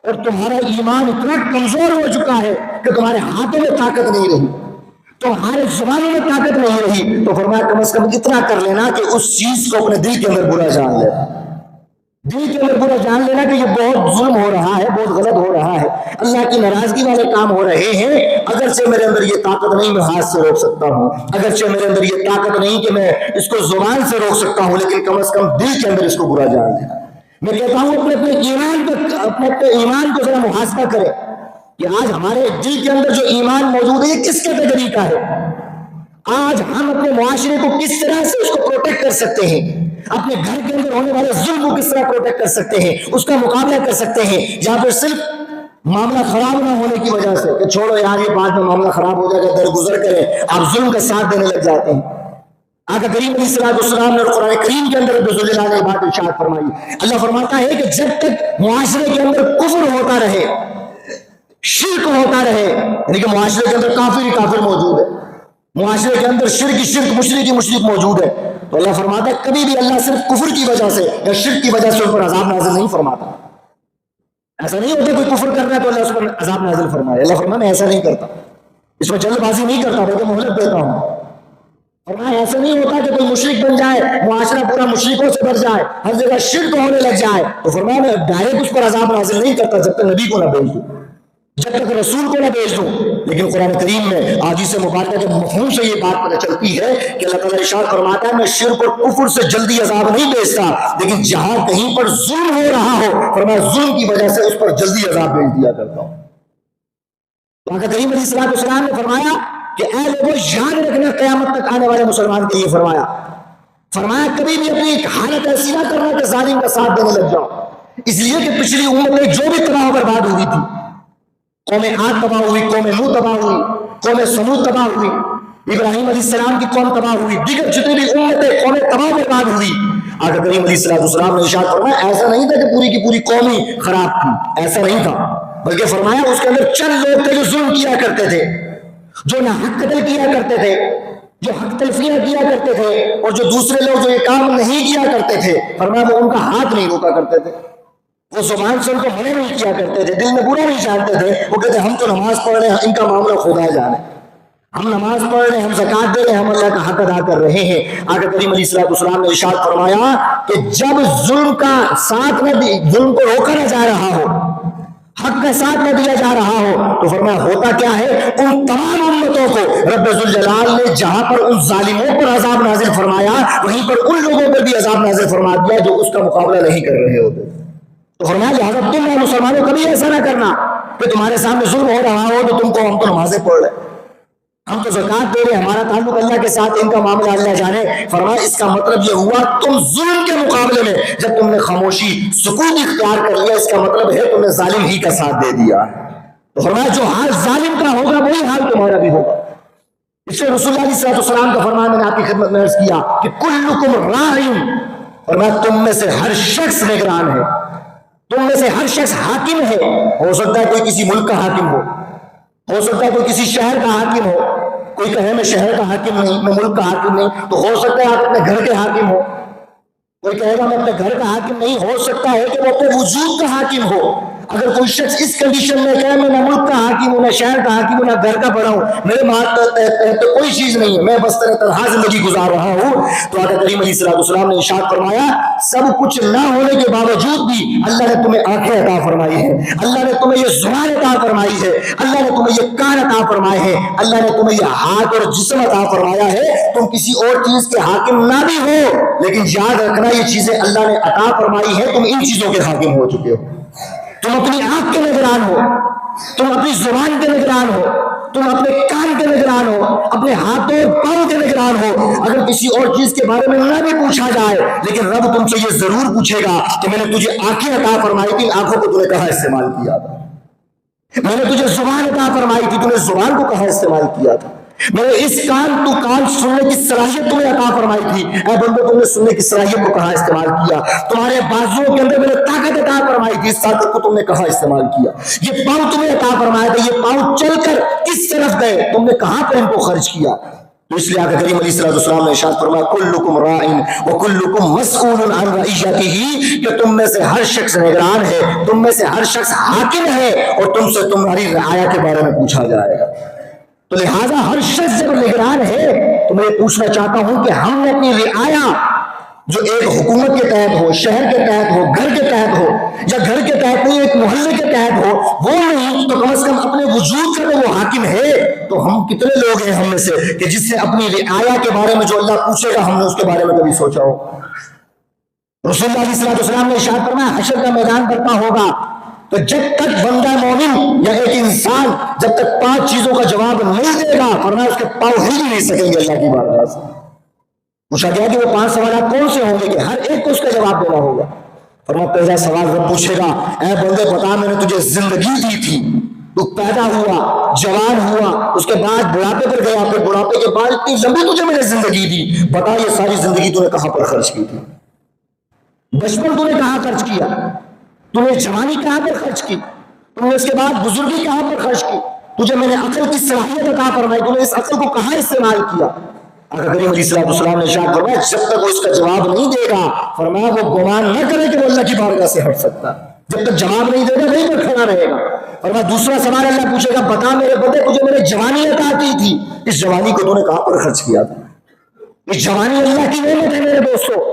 اور تمہارا ایمان اتنا کمزور ہو چکا ہے کہ تمہارے ہاتھوں میں طاقت نہیں رہی, تمہارے زبانوں میں طاقت نہیں رہی, تو فرمایا کم از کم اتنا کر لینا کہ اس چیز کو اپنے دل کے اندر برا جان لینا, دل کے اندر برا جان لینا کہ یہ بہت ظلم ہو رہا ہے, بہت غلط ہو رہا ہے, اللہ کی ناراضگی والے کام ہو رہے ہیں. اگرچہ میرے اندر یہ طاقت نہیں میں ہاتھ سے روک سکتا ہوں, اگرچہ میرے اندر یہ طاقت نہیں کہ میں اس کو زبان سے روک سکتا ہوں, لیکن کم از کم دل کے اندر اس کو برا جان لینا. میں کہتا ہوں اپنے ایمان کو ذرا محاسبہ کریں کہ آج ہمارے دل کے اندر جو ایمان موجود ہے یہ کس کیٹیگری کا ہے. آج ہم اپنے معاشرے کو کس طرح سے اس کو پروٹیکٹ کر سکتے ہیں, اپنے گھر کے اندر ہونے والے ظلم کو کس طرح پروٹیکٹ کر سکتے ہیں, اس کا مقابلہ کر سکتے ہیں, جہاں پہ صرف معاملہ خراب نہ ہونے کی وجہ سے کہ چھوڑو یار یہ بعد میں معاملہ خراب ہو جائے گا درگزر کریں, آپ ظلم کا ساتھ دینے لگ جاتے ہیں. آقا کریم علیہ السلام نے قرآن کریم کے اندر رسول اللہ نے بات ارشاد فرمائی. اللہ فرماتا ہے کہ جب تک معاشرے کے اندر کفر ہوتا رہے, شرک ہوتا رہے, یعنی کہ معاشرے کے اندر کافر ہی کافر موجود ہے, معاشرے کے اندر شرک مشرک موجود ہے, تو اللہ فرماتا ہے کبھی بھی اللہ صرف کفر کی وجہ سے یا شرک کی وجہ سے اس پر عذاب نازل نہیں فرماتا. ایسا نہیں ہوتا کوئی کفر کر رہا ہے تو اللہ اس پر عذاب نازل فرمائے. اللہ فرماتا میں ایسا نہیں کرتا, اس میں جلد بازی نہیں کرتا بلکہ مہلت دیتا ہوں. فرمایا ایسا نہیں ہوتا کہ کوئی مشرک بن جائے, معاشرہ پورا مشرکوں سے بھر جائے, ہر جگہ شرک ہونے لگ جائے, تو فرمایا میں ڈائریکٹ اس پر عذاب نازل نہیں کرتا جب تک نبی کو نہ بھیج دوں, جب تک رسول کو نہ بھیج دوں. لیکن قرآن کریم میں احادیث مبارکہ کے مفہوم سے یہ بات پتہ چلتی ہے کہ اللہ تعالیٰ ارشاد فرماتا ہے میں شرک اور کفر سے جلدی عذاب نہیں بھیجتا, لیکن جہاں کہیں پر ظلم ہو رہا ہو فرمایا ظلم کی وجہ سے اس پر جلدی عذاب بھیج دیا کرتا ہوں. آقا کریم علیہ السلام نے فرمایا کہ اے لوگوں یاد رکھنا قیامت تک آنے والے مسلمان کے لیے فرمایا کبھی بھی اپنی ایک حالت ایسی نہ کرنا کہ ظالم کا ساتھ دینے لگ جاؤ, اس لیے کہ پچھلی امتیں جو بھی تباہ و برباد ہوئی تھی, قوم عاد تباہ ہوئی, قوم نوح تباہ ہوئی, قوم سمود تباہ ہوئی, ابراہیم علیہ السلام کی قوم تباہ ہوئی, دیگر جتنی بھی امتیں قومیں تباہ و برباد ہوئی, آقا کریم علیہ السلام نے ارشاد فرمایا ایسا نہیں تھا کہ پوری کی پوری قوم ہی خراب تھی, ایسا نہیں تھا, بلکہ فرمایا اس کے اندر چند لوگ تھے جو ظلم کیا کرتے تھے, جو نہ حق قتل کیا کرتے تھے, جو حق تلفیاں کیا کرتے تھے, اور جو دوسرے لوگ جو یہ کام نہیں کیا کرتے تھے فرمایا وہ ان کا ہاتھ نہیں روکا کرتے تھے, وہ زبان سے ان کو منع نہیں کیا کرتے تھے, دل میں برا نہیں چاہتے تھے, وہ کہتے ہم تو نماز پڑھ رہے ہیں, ان کا معاملہ خدا جانے, ہم نماز پڑھ رہے ہیں, ہم زکات دے رہے ہیں, ہم اللہ کا حق ادا کر رہے ہیں. آقا کریم علیہ السلام نے ارشاد فرمایا کہ جب ظلم کا ساتھ نہ دی, ظلم کو روکا نہ جا رہا ہو, حق کا ساتھ نہ دیا جا رہا ہو, تو فرمایا ہوتا کیا ہے, ان تمام امتوں کو رب ذوالجلال نے جہاں پر ان ظالموں پر عذاب نازل فرمایا وہیں پر ان لوگوں پر بھی عذاب نازل فرما دیا جو اس کا مقابلہ نہیں کر رہے ہوتے. تو فرمایا لہٰذا تم نے مسلمانوں کبھی ایسا نہ کرنا کہ تمہارے سامنے ظلم ہو رہا ہو تو تم کو ہم تو نمازیں پڑھ رہے, ہم تو زکات دے رہے, ہمارا تعلق اللہ کے ساتھ, ان کا معاملہ اللہ جانے. فرمایا اس کا مطلب یہ ہوا تم ظلم کے مقابلے میں جب تم نے خاموشی سکون اختیار کر لیا, اس کا مطلب ہے تم نے ظالم ہی کا ساتھ دے دیا. تو فرمایا جو حال ظالم کا ہوگا وہی حال تمہارا بھی ہوگا. اس سے رسول اللہ علیہ السلام کا فرمان میں نے آپ کی خدمت میں عرض کیا کہ کلکم راعٍ, فرمایا تم میں سے ہر شخص نگران ہے, تم میں سے ہر شخص حاکم ہے. ہو سکتا ہے کوئی کسی ملک کا حاکم ہو سکتا ہے کوئی کسی شہر کا حاکم ہو, کوئی کہے میں شہر کا حاکم نہیں, میں ملک کا حاکم نہیں, تو ہو سکتا ہے آپ اپنے گھر کے حاکم ہو. کوئی کہے گا میں اپنے گھر کا حاکم نہیں, ہو سکتا ہے کہ وہ اپنے وجود کا حاکم ہو. اگر کوئی شخص اس کنڈیشن میں کہے میں نہ ملک کا حاکم ہوں, نہ شہر کا حاکم ہوں, نہ گھر کا بڑا ہوں, میرے تو کوئی چیز نہیں ہے, میں بس تنہا زندگی گزار رہا ہوں, تو آقا کریم علیہ السلام نے ارشاد فرمایا سب کچھ نہ ہونے کے باوجود بھی اللہ نے تمہیں آنکھیں عطا فرمائی ہے, اللہ نے تمہیں یہ زبان عطا فرمائی ہے, اللہ نے تمہیں یہ کان عطا فرمائے ہیں, اللہ نے تمہیں یہ ہاتھ اور جسم عطا فرمایا ہے. تم کسی اور چیز کے حاکم نہ بھی ہو, لیکن یاد رکھنا یہ چیزیں اللہ نے عطا فرمائی ہے, تم ان چیزوں کے حاکم ہو چکے ہو. تم اپنی آنکھ کے نگران ہو, تم اپنی زبان کے نگران ہو, تم اپنے کان کے نگران ہو, اپنے ہاتھوں اور پاؤں کے نگران ہو. اگر کسی اور چیز کے بارے میں نہ بھی پوچھا جائے, لیکن رب تم سے یہ ضرور پوچھے گا کہ میں نے تجھے آنکھیں عطا فرمائی تھی, آنکھوں کو تم نے کہاں استعمال کیا تھا. میں نے تجھے زبان عطا فرمائی تھی, تم نے زبان کو کہاں استعمال کیا تھا. میں نے اس کان سننے کی صلاحیت تمہیں عطا فرمائی تھی, اے بندو تم نے سننے کی صلاحیت کو کہاں استعمال کیا. تمہارے بازوؤں کے اندر میں نے طاقت عطا فرمائی تھی, اس طاقت کو تم نے کہاں استعمال کیا. یہ پاؤں تمہیں عطا فرمایا تھا, یہ پاؤں چل کر کس طرف گئے, تم نے کہاں پر ان کو خرچ کیا. تو اس لیے آقا کریم علیہ السلام نے ارشاد فرمایا کلکم راعٍ وکلکم مسئول عن رعیتہ، کہ تم میں سے ہر شخص نگران ہے، تم میں سے ہر شخص حاکم ہے، اور تم سے تمہاری رعایا کے بارے میں پوچھا جائے گا۔ تو لہٰذا ہر شخص جب نگران ہے تو میں یہ پوچھنا چاہتا ہوں کہ ہم نے اپنی رعایا جو ایک حکومت کے تحت ہو، شہر کے تحت ہو، گھر کے تحت ہو، یا گھر کے تحت نہیں ایک محلے کے تحت ہو، وہ نہیں تو کم از کم اپنے وجود کا وہ حاکم ہے، تو ہم کتنے لوگ ہیں ہم میں سے کہ جس سے اپنی رعایا کے بارے میں جو اللہ پوچھے گا ہم نے اس کے بارے میں کبھی سوچا ہو؟ رسول اللہ علیہ السلام نے ارشاد فرمایا حشر کا میدان برپا ہوگا تو جب تک بندہ مومن یا ایک انسان جب تک 5 چیزوں کا جواب نہیں دے گا فرمایا اس کے پاؤں ہل بھی نہیں سکیں گے اللہ کی بارگاہ سے۔ پوچھا گیا کہ وہ 5 سوالات کون سے ہوں گے کہ ہر ایک کو اس کا جواب دینا ہوگا؟ فرمایا پہلا سوال رب پوچھے گا اے بندے بتا میں نے تجھے زندگی دی تھی، تو پیدا ہوا، جوان ہوا، اس کے بعد بڑھاپے پر گیا، پھر بڑھاپے کے بعد اتنی لمبی تجھے میں نے زندگی دی، بتا یہ ساری زندگی تو نے کہاں پر خرچ کی تھی؟ بچپن تو نے کہاں خرچ کیا؟ تو نے جوانی کہاں پر خرچ کی؟ تو نے اس کے بعد بزرگی کہاں پر خرچ کی؟ تجھے میں نے عقل کی صلاحیت عطا فرمائی، تو نے اس عقل کو کہاں استعمال کیا؟ آقا کریم علیہ السلام نے ارشاد فرمایا جب تک وہ اس کا جواب نہیں دے گا فرمایا وہ گمان نہ کرے کہ وہ اللہ کی بارگاہ سے ہٹ سکتا، جب تک جواب نہیں دے گا وہیں پر کھڑا رہے گا۔ فرمایا دوسرا سوال اللہ پوچھے گا بتا میرے بندے تجھے میں نے جوانی عطا کی تھی، اس جوانی کو تو نے کہاں پر خرچ کیا تھا؟ یہ جوانی اللہ کی نعمت ہے میرے دوستو۔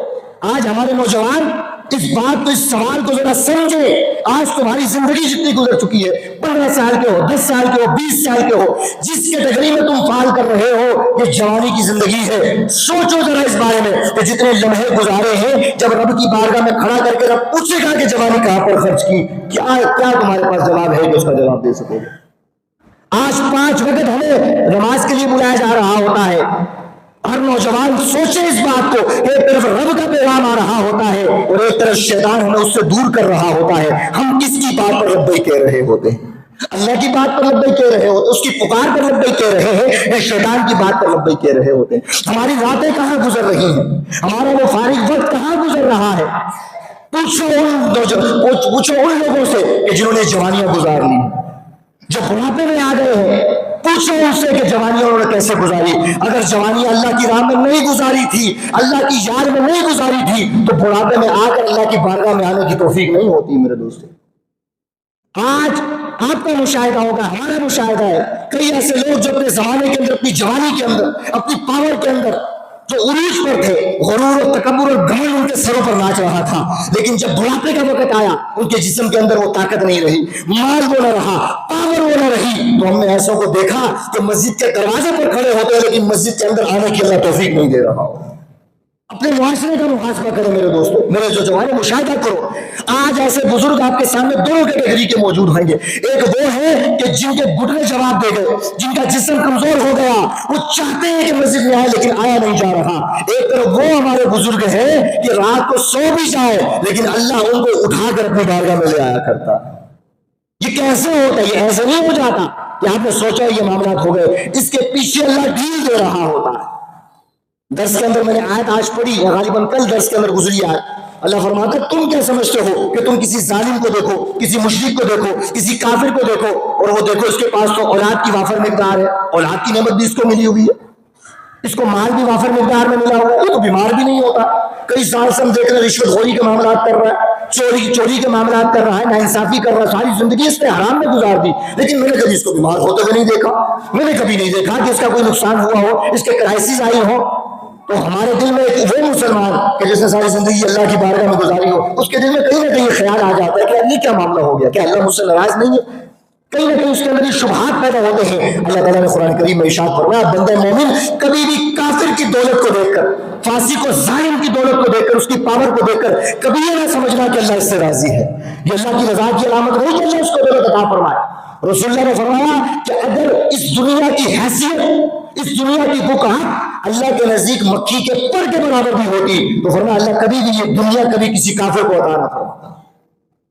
آج ہمارے نوجوان اس بات کو، اس سوال کو ذرا سمجھے، آج تمہاری زندگی جتنی گزر چکی ہے، 15 سال کے ہو، 10 سال کے ہو، 20 سال کے ہو، جس کیٹیگری میں تم فال کر رہے ہو یہ جوانی کی زندگی ہے۔ سوچو ذرا اس بارے میں کہ جتنے لمحے گزارے ہیں جب رب کی بارگاہ میں کھڑا کر کے رب پوچھے گا کہ جوانی کہاں پر خرچ کی، کیا تمہارے پاس جواب ہے کہ اس کا جواب دے سکو گے؟ آج 5 وقت ہمیں نماز کے لیے بلایا جا رہا ہوتا ہے، ہر نوجوان سوچے اس بات کو، ایک طرف رب کا پیغام آ رہا ہوتا ہے اور ایک طرف شیطان ہمیں اس سے دور کر رہا ہوتا ہے۔ ہم کس کی بات پر لبیک کہہ رہے ہوتے ہیں؟ اللہ کی بات پر لبیک کہہ رہے ہوتے، اس کی پکار پر لبیک کہہ رہے ہیں، یا شیطان کی بات پر لبیک کہہ رہے ہوتے ہیں؟ ہماری راتیں کہاں گزر رہی ہیں؟ ہمارا وہ فارغ وقت کہاں گزر رہا ہے؟ پوچھو ان لوگوں سے کہ جنہوں نے جوانیاں گزار لی، جو بڑھاپے میں آ گئے ہیں، پوچھو ان سے کہ جوانیاں انہوں نے کیسے گزاری۔ اگر جوانی اللہ کی راہ میں نہیں گزاری تھی، اللہ کی یاد میں نہیں گزاری تھی، تو بڑھاپے میں آ کر اللہ کی بارگاہ میں آنے کی توفیق نہیں ہوتی میرے دوستو۔ آج آپ کا مشاہدہ ہوگا، ہمارا مشاہدہ ہے، کئی ایسے لوگ جو اپنے زمانے کے اندر، اپنی جوانی کے اندر، اپنی پاور کے اندر جو عروج پر تھے، غرور اور تکبر اور گھمنڈ ان کے سروں پر ناچ رہا تھا، لیکن جب بڑھاپے کا وقت آیا ان کے جسم کے اندر وہ طاقت نہیں رہی، مال وہ نہ رہا، پاور وہ نہ رہی، تو ہم نے ایسوں کو دیکھا کہ مسجد کے دروازے پر کھڑے ہوتے ہیں لیکن مسجد کے اندر آنے کی اللہ توفیق نہیں دے رہا ہو۔ اپنے معاشرے کا محاسبہ کرو میرے دوستو، میرے جو جوان مشاہدہ کرو۔ آج ایسے بزرگ آپ کے سامنے 2 کیٹیگری کے موجود ہوں گے، ایک وہ ہے کہ جن کے گھٹنے جواب دے گئے، جن کا جسم کمزور ہو گیا، وہ چاہتے ہیں کہ مسجد میں آئے لیکن آیا نہیں جا رہا۔ ایک طرف وہ ہمارے بزرگ ہیں کہ رات کو سو بھی جائے لیکن اللہ ان کو اٹھا کر اپنی بارگاہ میں لے آیا کرتا۔ یہ کیسے ہوتا ہے؟ یہ ایسے نہیں ہو جاتا کہ آپ نے سوچا یہ معاملات ہو گئے، اس کے پیچھے اللہ ڈھیل دے رہا ہوتا ہے۔ درس کے اندر میں نے آیت آج پڑھی، غالباً کل درس کے اندر گزری آیت، اللہ فرماتا ہے تم کیا سمجھتے ہو کہ تم کسی ظالم کو دیکھو، کسی مشرک کو دیکھو، کسی کافر کو دیکھو اور وہ دیکھو اس کے پاس تو اولاد کی وافر مقدار ہے، اولاد کی نعمت بھی اس کو ملی ہوئی ہے، اس کو مال بھی وافر مقدار میں ملا ہوا ہے، یہ تو بیمار بھی نہیں ہوتا، کئی سال سے ہم دیکھ رہے ہیں رشوت خوری کے معاملات کر رہا ہے، چوری کے معاملات کر رہا ہے، ناانصافی کر رہا ہے، ساری زندگی اس نے حرام میں گزار دی، لیکن میں نے کبھی اس کو بیمار ہوتے ہوئے نہیں دیکھا، میں نے کبھی نہیں دیکھا کہ اس کا کوئی نقصان ہوا ہو، اس کے کرائسس آئی ہو۔ تو ہمارے دل میں وہ مسلمان کہ جس نے ساری زندگی اللہ کی بارگاہ میں گزاری ہو، اس کے دل میں کہیں نہ کہیں خیال آ جاتا ہے کہ یہ کیا معاملہ ہو گیا، کیا اللہ مجھ سے ناراض نہیں ہے؟ کہیں نہ کہیں اس کے اندر شبہات پیدا ہوتے ہیں۔ اللہ تعالیٰ نے قرآن کریم میں ارشاد فرمایا بندہ مومن کبھی بھی کافر کی دولت کو دیکھ کر، فاسق و ظالم کی دولت کو دیکھ کر، اس کی پاور کو دیکھ کر کبھی یہ نہ سمجھنا کہ اللہ اس سے راضی ہے، یہ اللہ کی رضا کی علامت نہیں کہ اللہ اس کو دولت عطا فرمائے۔ رسول اللہ نے فرمایا کہ اگر اس دنیا کی حیثیت، اس دنیا کی بقعت اللہ کے نزدیک مکھی کے پر کے برابر بھی ہوتی تو فرمایا اللہ کبھی بھی یہ دنیا کبھی کسی کافر کو عطا نہ فرماتا۔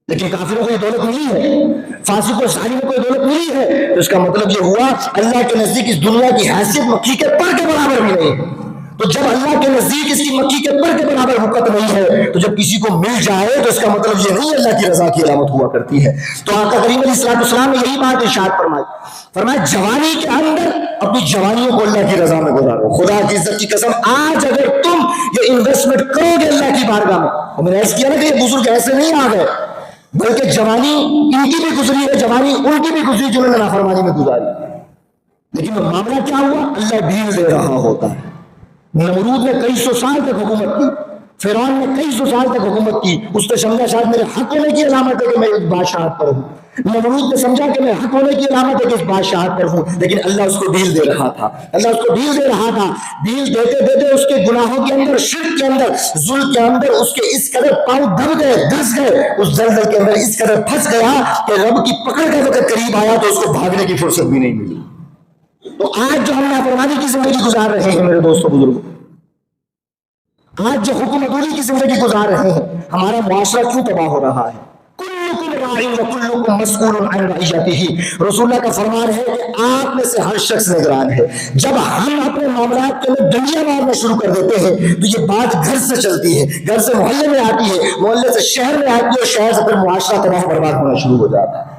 لیکن کافروں کو یہ دولت ملی ہے، فاسق و ظالم کو یہ دولت ملی ہے، تو اس کا مطلب یہ ہوا اللہ کے نزدیک اس دنیا کی حیثیت مکھی کے پر کے برابر بھی نہیں ہے۔ تو جب اللہ کے نزدیک اس کی مکھی کے پر کے برابر حقت نہیں ہے تو جب کسی کو مل جائے تو اس کا مطلب یہ نہیں اللہ کی رضا کی علامت ہوا کرتی ہے. تو آقا کریم علیہ السلام نے یہی بات ارشاد فرمائی. فرمایا جوانی کے اندر اپنی جوانیوں کو اللہ کی رضا میں گزارو. خدا کی عزت کی قسم آج اگر تم یہ انویسٹمنٹ کرو گے اللہ کی بارگاہ میں, اور میں نے عرض کیا نا کہ یہ بزرگ ایسے نہیں آ گئے بلکہ جوانی ان کی بھی گزری ہے, جوانی ان کی بھی گزری جنہوں نے نافرمانی میں گزاری. لیکن معاملہ کیا ہوا, اللہ ڈھیل دے رہا ہوتا ہے. نمرود نے کئی سو سال تک حکومت کی, فرعون نے کئی سو سال تک حکومت کی. اس نے سمجھا شاید میرے حق ہونے کی علامت ہے کہ میں اس بادشاہت پر ہوں. نمرود نے سمجھا کہ میرے حق ہونے کی علامت ہے کہ اس بادشاہت پر ہوں, لیکن اللہ اس کو ڈھیل دے رہا تھا. اللہ اس کو ڈھیل دے رہا تھا. ڈھیل دیتے دیتے اس کے گناہوں کے اندر, شرک کے اندر, ظلم کے اندر اس کے اس قدر پاؤں دب گئے, دھس گئے, اس دلدل کے اندر اس قدر پھنس گیا کہ رب کی پکڑ کا وقت قریب آیا تو اس کو بھاگنے کی فرصت بھی نہیں ملی. تو آج جو ہم نافرمانی کی زندگی گزار رہے ہیں میرے دوستوں بزرگوں, آج جو حکومتوری کی زندگی گزار رہے ہیں, ہمارا معاشرہ کیوں تباہ ہو رہا ہے؟ کلکم راع وکلکم مسئول عن رعیتہ. رسول اللہ کا فرمان ہے کہ آپ میں سے ہر شخص نگران ہے. جب ہم اپنے معاملات کے اندر ڈنڈیاں مارنا شروع کر دیتے ہیں تو یہ بات گھر سے چلتی ہے, گھر سے محلے میں آتی ہے, محلے سے شہر میں آتی ہے, اور شہر سے پھر معاشرہ تباہ برباد ہونا شروع ہو جاتا ہے.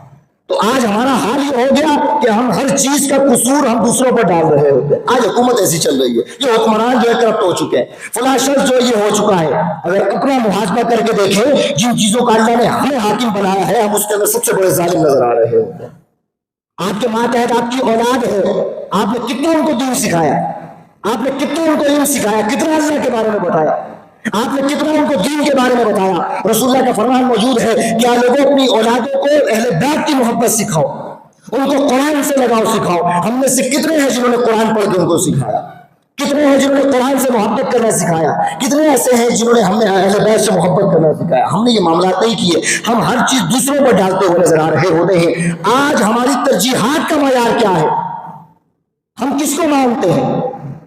تو آج ہمارا حال یہ ہو گیا کہ ہم ہر چیز کا قصور ہم دوسروں پر ڈال رہے ہوتے ہیں. آج حکومت ایسی چل رہی ہے, یہ حکمران جو ہے کرپٹ ہو چکے ہیں, فلاں شخص جو یہ ہو چکا ہے. اگر اپنا محاسبہ کر کے دیکھیں جن چیزوں کا اللہ نے ہمیں حاکم بنایا ہے, ہم اس کے اندر سب سے بڑے ظالم نظر آ رہے ہوتے ہیں. آپ کے ماتحت آپ کی اولاد ہے, آپ نے کتنا ان کو دین سکھایا, آپ نے کتنا ان کو علم سکھایا, کتنا اللہ کے بارے میں بتایا, آپ نے کتنا ان کو دین کے بارے میں بتایا. رسول اللہ کا فرمان موجود ہے, کیا لوگوں اپنی اولادوں کو اہل بیت کی محبت سکھاؤ, ان کو قرآن سے لگاؤ سکھاؤ. ہم میں سے کتنے ہیں جنہوں نے قرآن پڑھ کے ان کو سکھایا, کتنے ہیں جنہوں نے قرآن سے محبت کرنا سکھایا, کتنے ایسے ہیں جنہوں نے ہمیں اہل بیت سے محبت کرنا سکھایا. ہم نے یہ معاملات نہیں کیے, ہم ہر چیز دوسروں پر ڈالتے ہوئے نظر آ رہے ہوتے ہیں. آج ہماری ترجیحات کا معیار کیا ہے, ہم کس کو مانتے ہیں,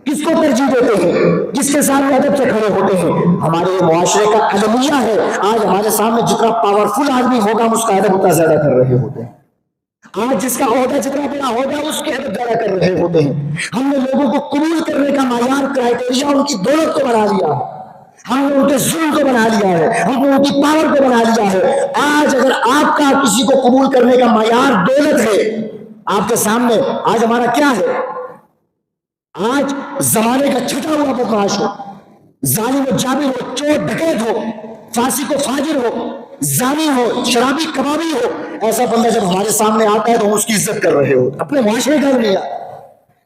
کس کو ترجیح دیتے ہیں, کس کے سامنے ادب سے کھڑے ہوتے ہیں. ہمارے معاشرے کا المیہ ہے, آج ہمارے سامنے جتنا پاورفل آدمی ہوگا ہم اس کا ادب اتنا زیادہ کر رہے ہوتے ہیں. آج جس کا عہدہ جتنا بڑا ہوگا اس کے ادب زیادہ کر رہے ہوتے ہیں. ہم نے لوگوں کو قبول کرنے کا معیار کرائٹیریا ان کی دولت کو بنا لیا ہے, ہم نے ان کے ظلم کو بنا لیا ہے, ہم نے ان کی پاور کو بنا لیا ہے. آج اگر آپ کا کسی کو قبول کرنے کا معیار دولت ہے آپ کے سامنے, آج ہمارا کیا ہے؟ آج زمانے کا چھٹا ہوا بدمعاش ہو, ظالم و جابر ہو, چور ڈکیت ہو, فاسق و فاجر ہو, زانی ہو, شرابی کبابی ہو, ایسا بندہ جب ہمارے سامنے آتا ہے تو ہم اس کی عزت کر رہے ہو. اپنے معاشرے کا لیا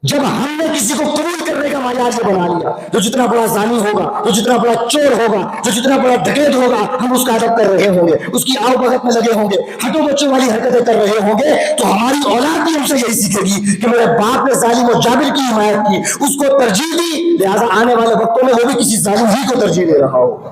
جب ہم نے کسی کو قبول کرنے کا معیار سے بنا لیا, جو جتنا بڑا زانی ہوگا, جو جتنا بڑا چور ہوگا, جو جتنا بڑا ڈکیت ہوگا, ہم اس کا ادب کر رہے ہوں گے, اس کی آؤ بھگت میں لگے ہوں گے, ہٹو بچوں والی حرکتیں کر رہے ہوں گے. تو ہماری اولاد بھی ہم سے یہی سیکھے گی کہ میرے باپ نے ظالم و جابر کی حمایت کی, اس کو ترجیح دی, لہٰذا آنے والے وقتوں میں وہ بھی کسی ظالم ہی کو ترجیح دے رہا ہوگا.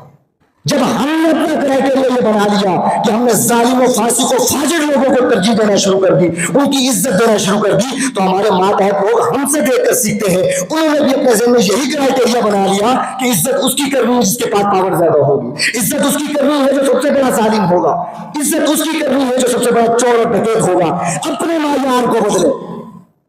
جب ہم نے اپنا کرائٹیریا یہ بنا لیا کہ ہم نے ظالم و فاسق و فاجر لوگوں کو ترجیح دینا شروع کر دی, ان کی عزت دینا شروع کر دی, تو ہمارے ماتحت لوگ ہم سے دیکھ کر سیکھتے ہیں. انہوں نے بھی اپنے ذہن میں یہی کرائٹیریا بنا لیا کہ عزت اس کی کرنی ہے جس کے پاس پاور زیادہ ہوگی, عزت اس کی کرنی ہے جو سب سے بڑا ظالم ہوگا, عزت اس کی کرنی ہے جو سب سے بڑا چور اور ڈکیت ہوگا. اپنے معیار کو بدلے,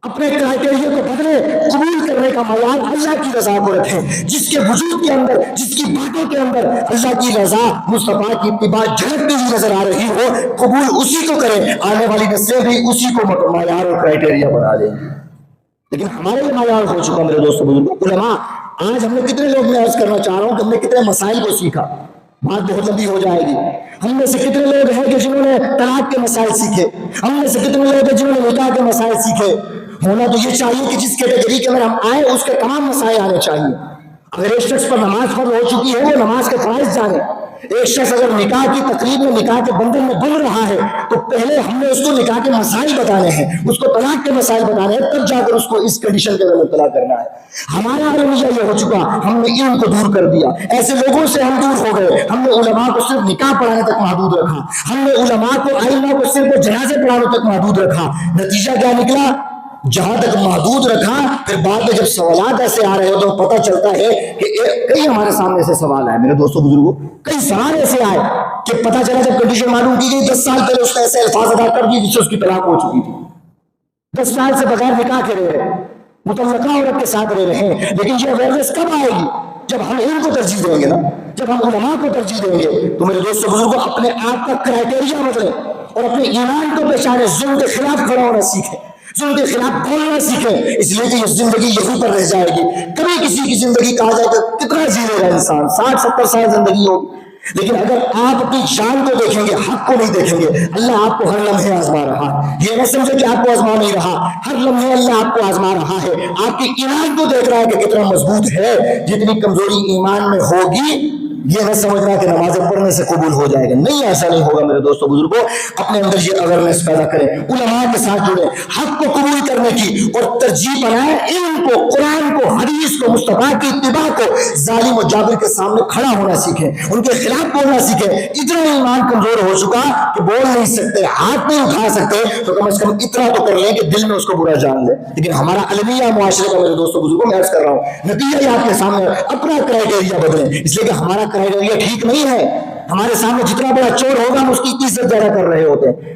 اپنے کرائٹیریا کو بدلے, قبول کرنے کا معیار اللہ کی رضا کو رکھیں. جس کے وجود کے اندر, جس کی باتوں کے اندر اللہ کی رضا, مصطفیٰ کی اتباع جھلکتی ہوئی نظر آ رہی ہو, قبول اسی کو کریں. آنے والی نسلیں بھی اسی کو معیار اور کرائٹیریا بنا لیں گی. لیکن ہمارے یہ معیار ہو چکا میرے دوستوں بزرگوں, علماء. آج ہم نے کتنے لوگ, میں عرض کرنا چاہ رہا ہوں کہ ہم نے کتنے مسائل کو سیکھا, بات بہت لمبی ہو جائے گی. ہم میں سے کتنے لوگ ہیں کہ جنہوں نے طلاق کے مسائل سیکھے, ہم میں سے کتنے لوگ ہیں جنہوں نے نکاح کے مسائل سیکھے. ہونا تو یہ چاہیے کہ جس کیٹیگری کے اندر ہم آئے اس کے تمام مسائل آنے چاہیے. اگر ایک شخص پر نماز فرض ہو چکی ہے وہ نماز کے فرائض جانے. ایک شخص اگر نکاح کی تقریب میں, نکاح کے بندھن میں بن رہا ہے تو پہلے ہم نے اس کو نکاح کے مسائل بتانے ہیں, اس کو طلاق کے مسائل بتانے ہیں, تب جا کر اس کو اس کنڈیشن کے اندر مبتلا کرنا ہے. ہمارا رویہ یہ ہو چکا, ہم نے علم کو دور کر دیا, ایسے لوگوں سے ہم دور ہو گئے. ہم نے علماء کو صرف نکاح پڑھانے تک محدود رکھا, ہم نے علماء کو, ائمہ کو صرف جنازے پڑھانے تک محدود رکھا. نتیجہ کیا نکلا؟ جہاں تک محدود رکھا, پھر بعد میں جب سوالات ایسے آ رہے ہو تو پتہ چلتا ہے کہ کئی ہمارے سامنے ایسے سوال آئے میرے دوستوں بزرگوں, کئی سوال ایسے آئے کہ پتہ چلا جب کنڈیشن معلوم کی گئی 10 سال پہلے اس نے ایسے الفاظ ادا کر دیے جس سے اس کی طلاق ہو چکی تھی, 10 سال سے بغیر نکاح کے رہے. متعلقہ عورت کے ساتھ رہ رہے ہیں. لیکن یہ اویئرنیس کب آئے گی؟ جب ہم ان کو ترجیح دیں گے نا، جب ہم علماء کو ترجیح دیں گے. تو میرے دوستوں بزرگوں، اپنے آپ کا کرائٹیریا بدلیں اور اپنے ایمان کو پہچانے. ظلم کے خلاف کھڑا ہونا سیکھیں، ظلم کے خلاف بولنا سیکھیں، اس لیے کہ یہ زندگی یہیں پر رہ جائے گی. کبھی کسی کی زندگی کہا جائے تو کتنا جی لے گا انسان، 60-70 سال زندگی ہوگی. لیکن اگر آپ اپنی جان کو دیکھیں گے، حق کو نہیں دیکھیں گے، اللہ آپ کو ہر لمحے آزما رہا ہے. یہ نہ سمجھے کہ آپ کو آزما نہیں رہا، ہر لمحے اللہ آپ کو آزما رہا ہے. آپ کے ایمان کو دیکھ رہا ہے کہ کتنا مضبوط ہے. جتنی کمزوری ایمان میں ہوگی، یہ نہ سمجھنا کہ نمازیں پڑھنے سے قبول ہو جائے گا. نہیں، ایسا نہیں ہوگا. میرے دوستوں بزرگوں، اپنے اندر یہ اویئرنیس پیدا کریں، علماء کے ساتھ جڑیں، حق کو قبول کرنے کی اور ترجیح بنائیں علم کو، قرآن کو، حدیث کو، مصطفیٰ کی اتباع کو. ظالم و جابر کے سامنے کھڑا ہونا سیکھیں، ان کے خلاف بولنا سیکھیں. اتنا ایمان کمزور ہو چکا کہ بول نہیں سکتے، ہاتھ نہیں اٹھا سکتے، تو کم از کم اتنا تو کر لیں کہ دل میں اس کو برا جان لیں. لیکن ہمارا المیہ معاشرے کا، میرے دوستوں بزرگوں، میں عرض کر رہا ہوں، نتیجہ آپ کے سامنے. اپنا کرائٹیریا بدلیں، اس لیے کہ ہمارا کرائٹیریا ٹھیک نہیں ہے. ہمارے سامنے جتنا بڑا چور ہوگا ہم اس کی عزت زیادہ کر رہے ہوتے ہیں.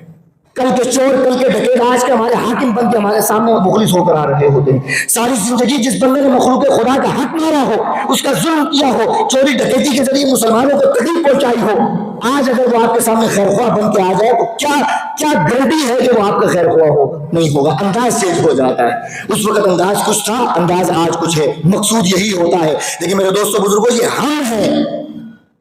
کل کے چور، کل کے ڈکیت آج کے ہمارے حاکم بن کے ہمارے سامنے مخلص ہو کر آ رہے ہوتے ہیں. ساری زندگی جس بندے نے مخلوق خدا کا حق مارا ہو، اس کا ظلم کیا ہو، چوری ڈکیتی کے ذریعے مسلمانوں کو تکلیف پہنچائی ہو، آج اگر وہ آپ کے سامنے خیر خواہ بن کے آ جائے تو کیا گارنٹی ہے کہ وہ آپ کا خیر خواہ ہوگا؟ نہیں ہوگا. انداز چینج ہو جاتا ہے. اس وقت انداز کچھ تھا، انداز آج کچھ ہے. مقصود یہی ہوتا ہے. لیکن میرے دوستوں بزرگوں، یہ ہم ہیں.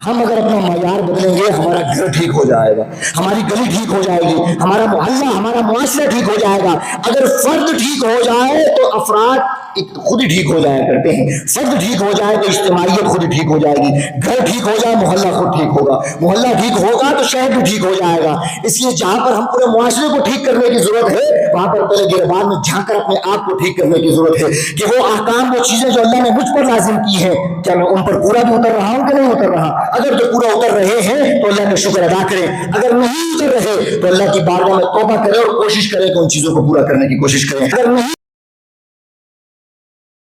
ہم اگر اپنا معیار بدلیں گے، ہمارا گھر ٹھیک ہو جائے گا، ہماری گلی ٹھیک ہو جائے گی، ہمارا محلہ، ہمارا معاشرہ ٹھیک ہو جائے گا. اگر فرد ٹھیک ہو جائے تو افراد خود ہی ٹھیک ہو جایا کرتے ہیں. فرد ٹھیک ہو جائے تو اجتماعیت خود ہی ٹھیک ہو جائے گی. گھر ٹھیک ہو جائے، محلہ خود ٹھیک ہوگا. محلہ ٹھیک ہوگا تو شہر بھی ٹھیک ہو جائے گا. اس لیے جہاں پر ہم پورے معاشرے کو ٹھیک کرنے کی ضرورت ہے، وہاں پر پہلے گریبان میں جھانک کر اپنے آپ کو ٹھیک کرنے کی ضرورت ہے کہ وہ احکام، وہ چیزیں جو اللہ نے مجھ پر لازم کی ہیں، کیا میں ان پر پورا بھی اتر رہا ہوں کہ نہیں اتر رہا؟ اگر تو پورا اتر رہے ہیں تو اللہ کا شکر ادا کریں. اگر نہیں اتر رہے تو اللہ کی بارگاہ میں توبہ کریں اور کوشش کریں کہ ان چیزوں کو پورا کرنے کی کوشش کریں. اگر نہیں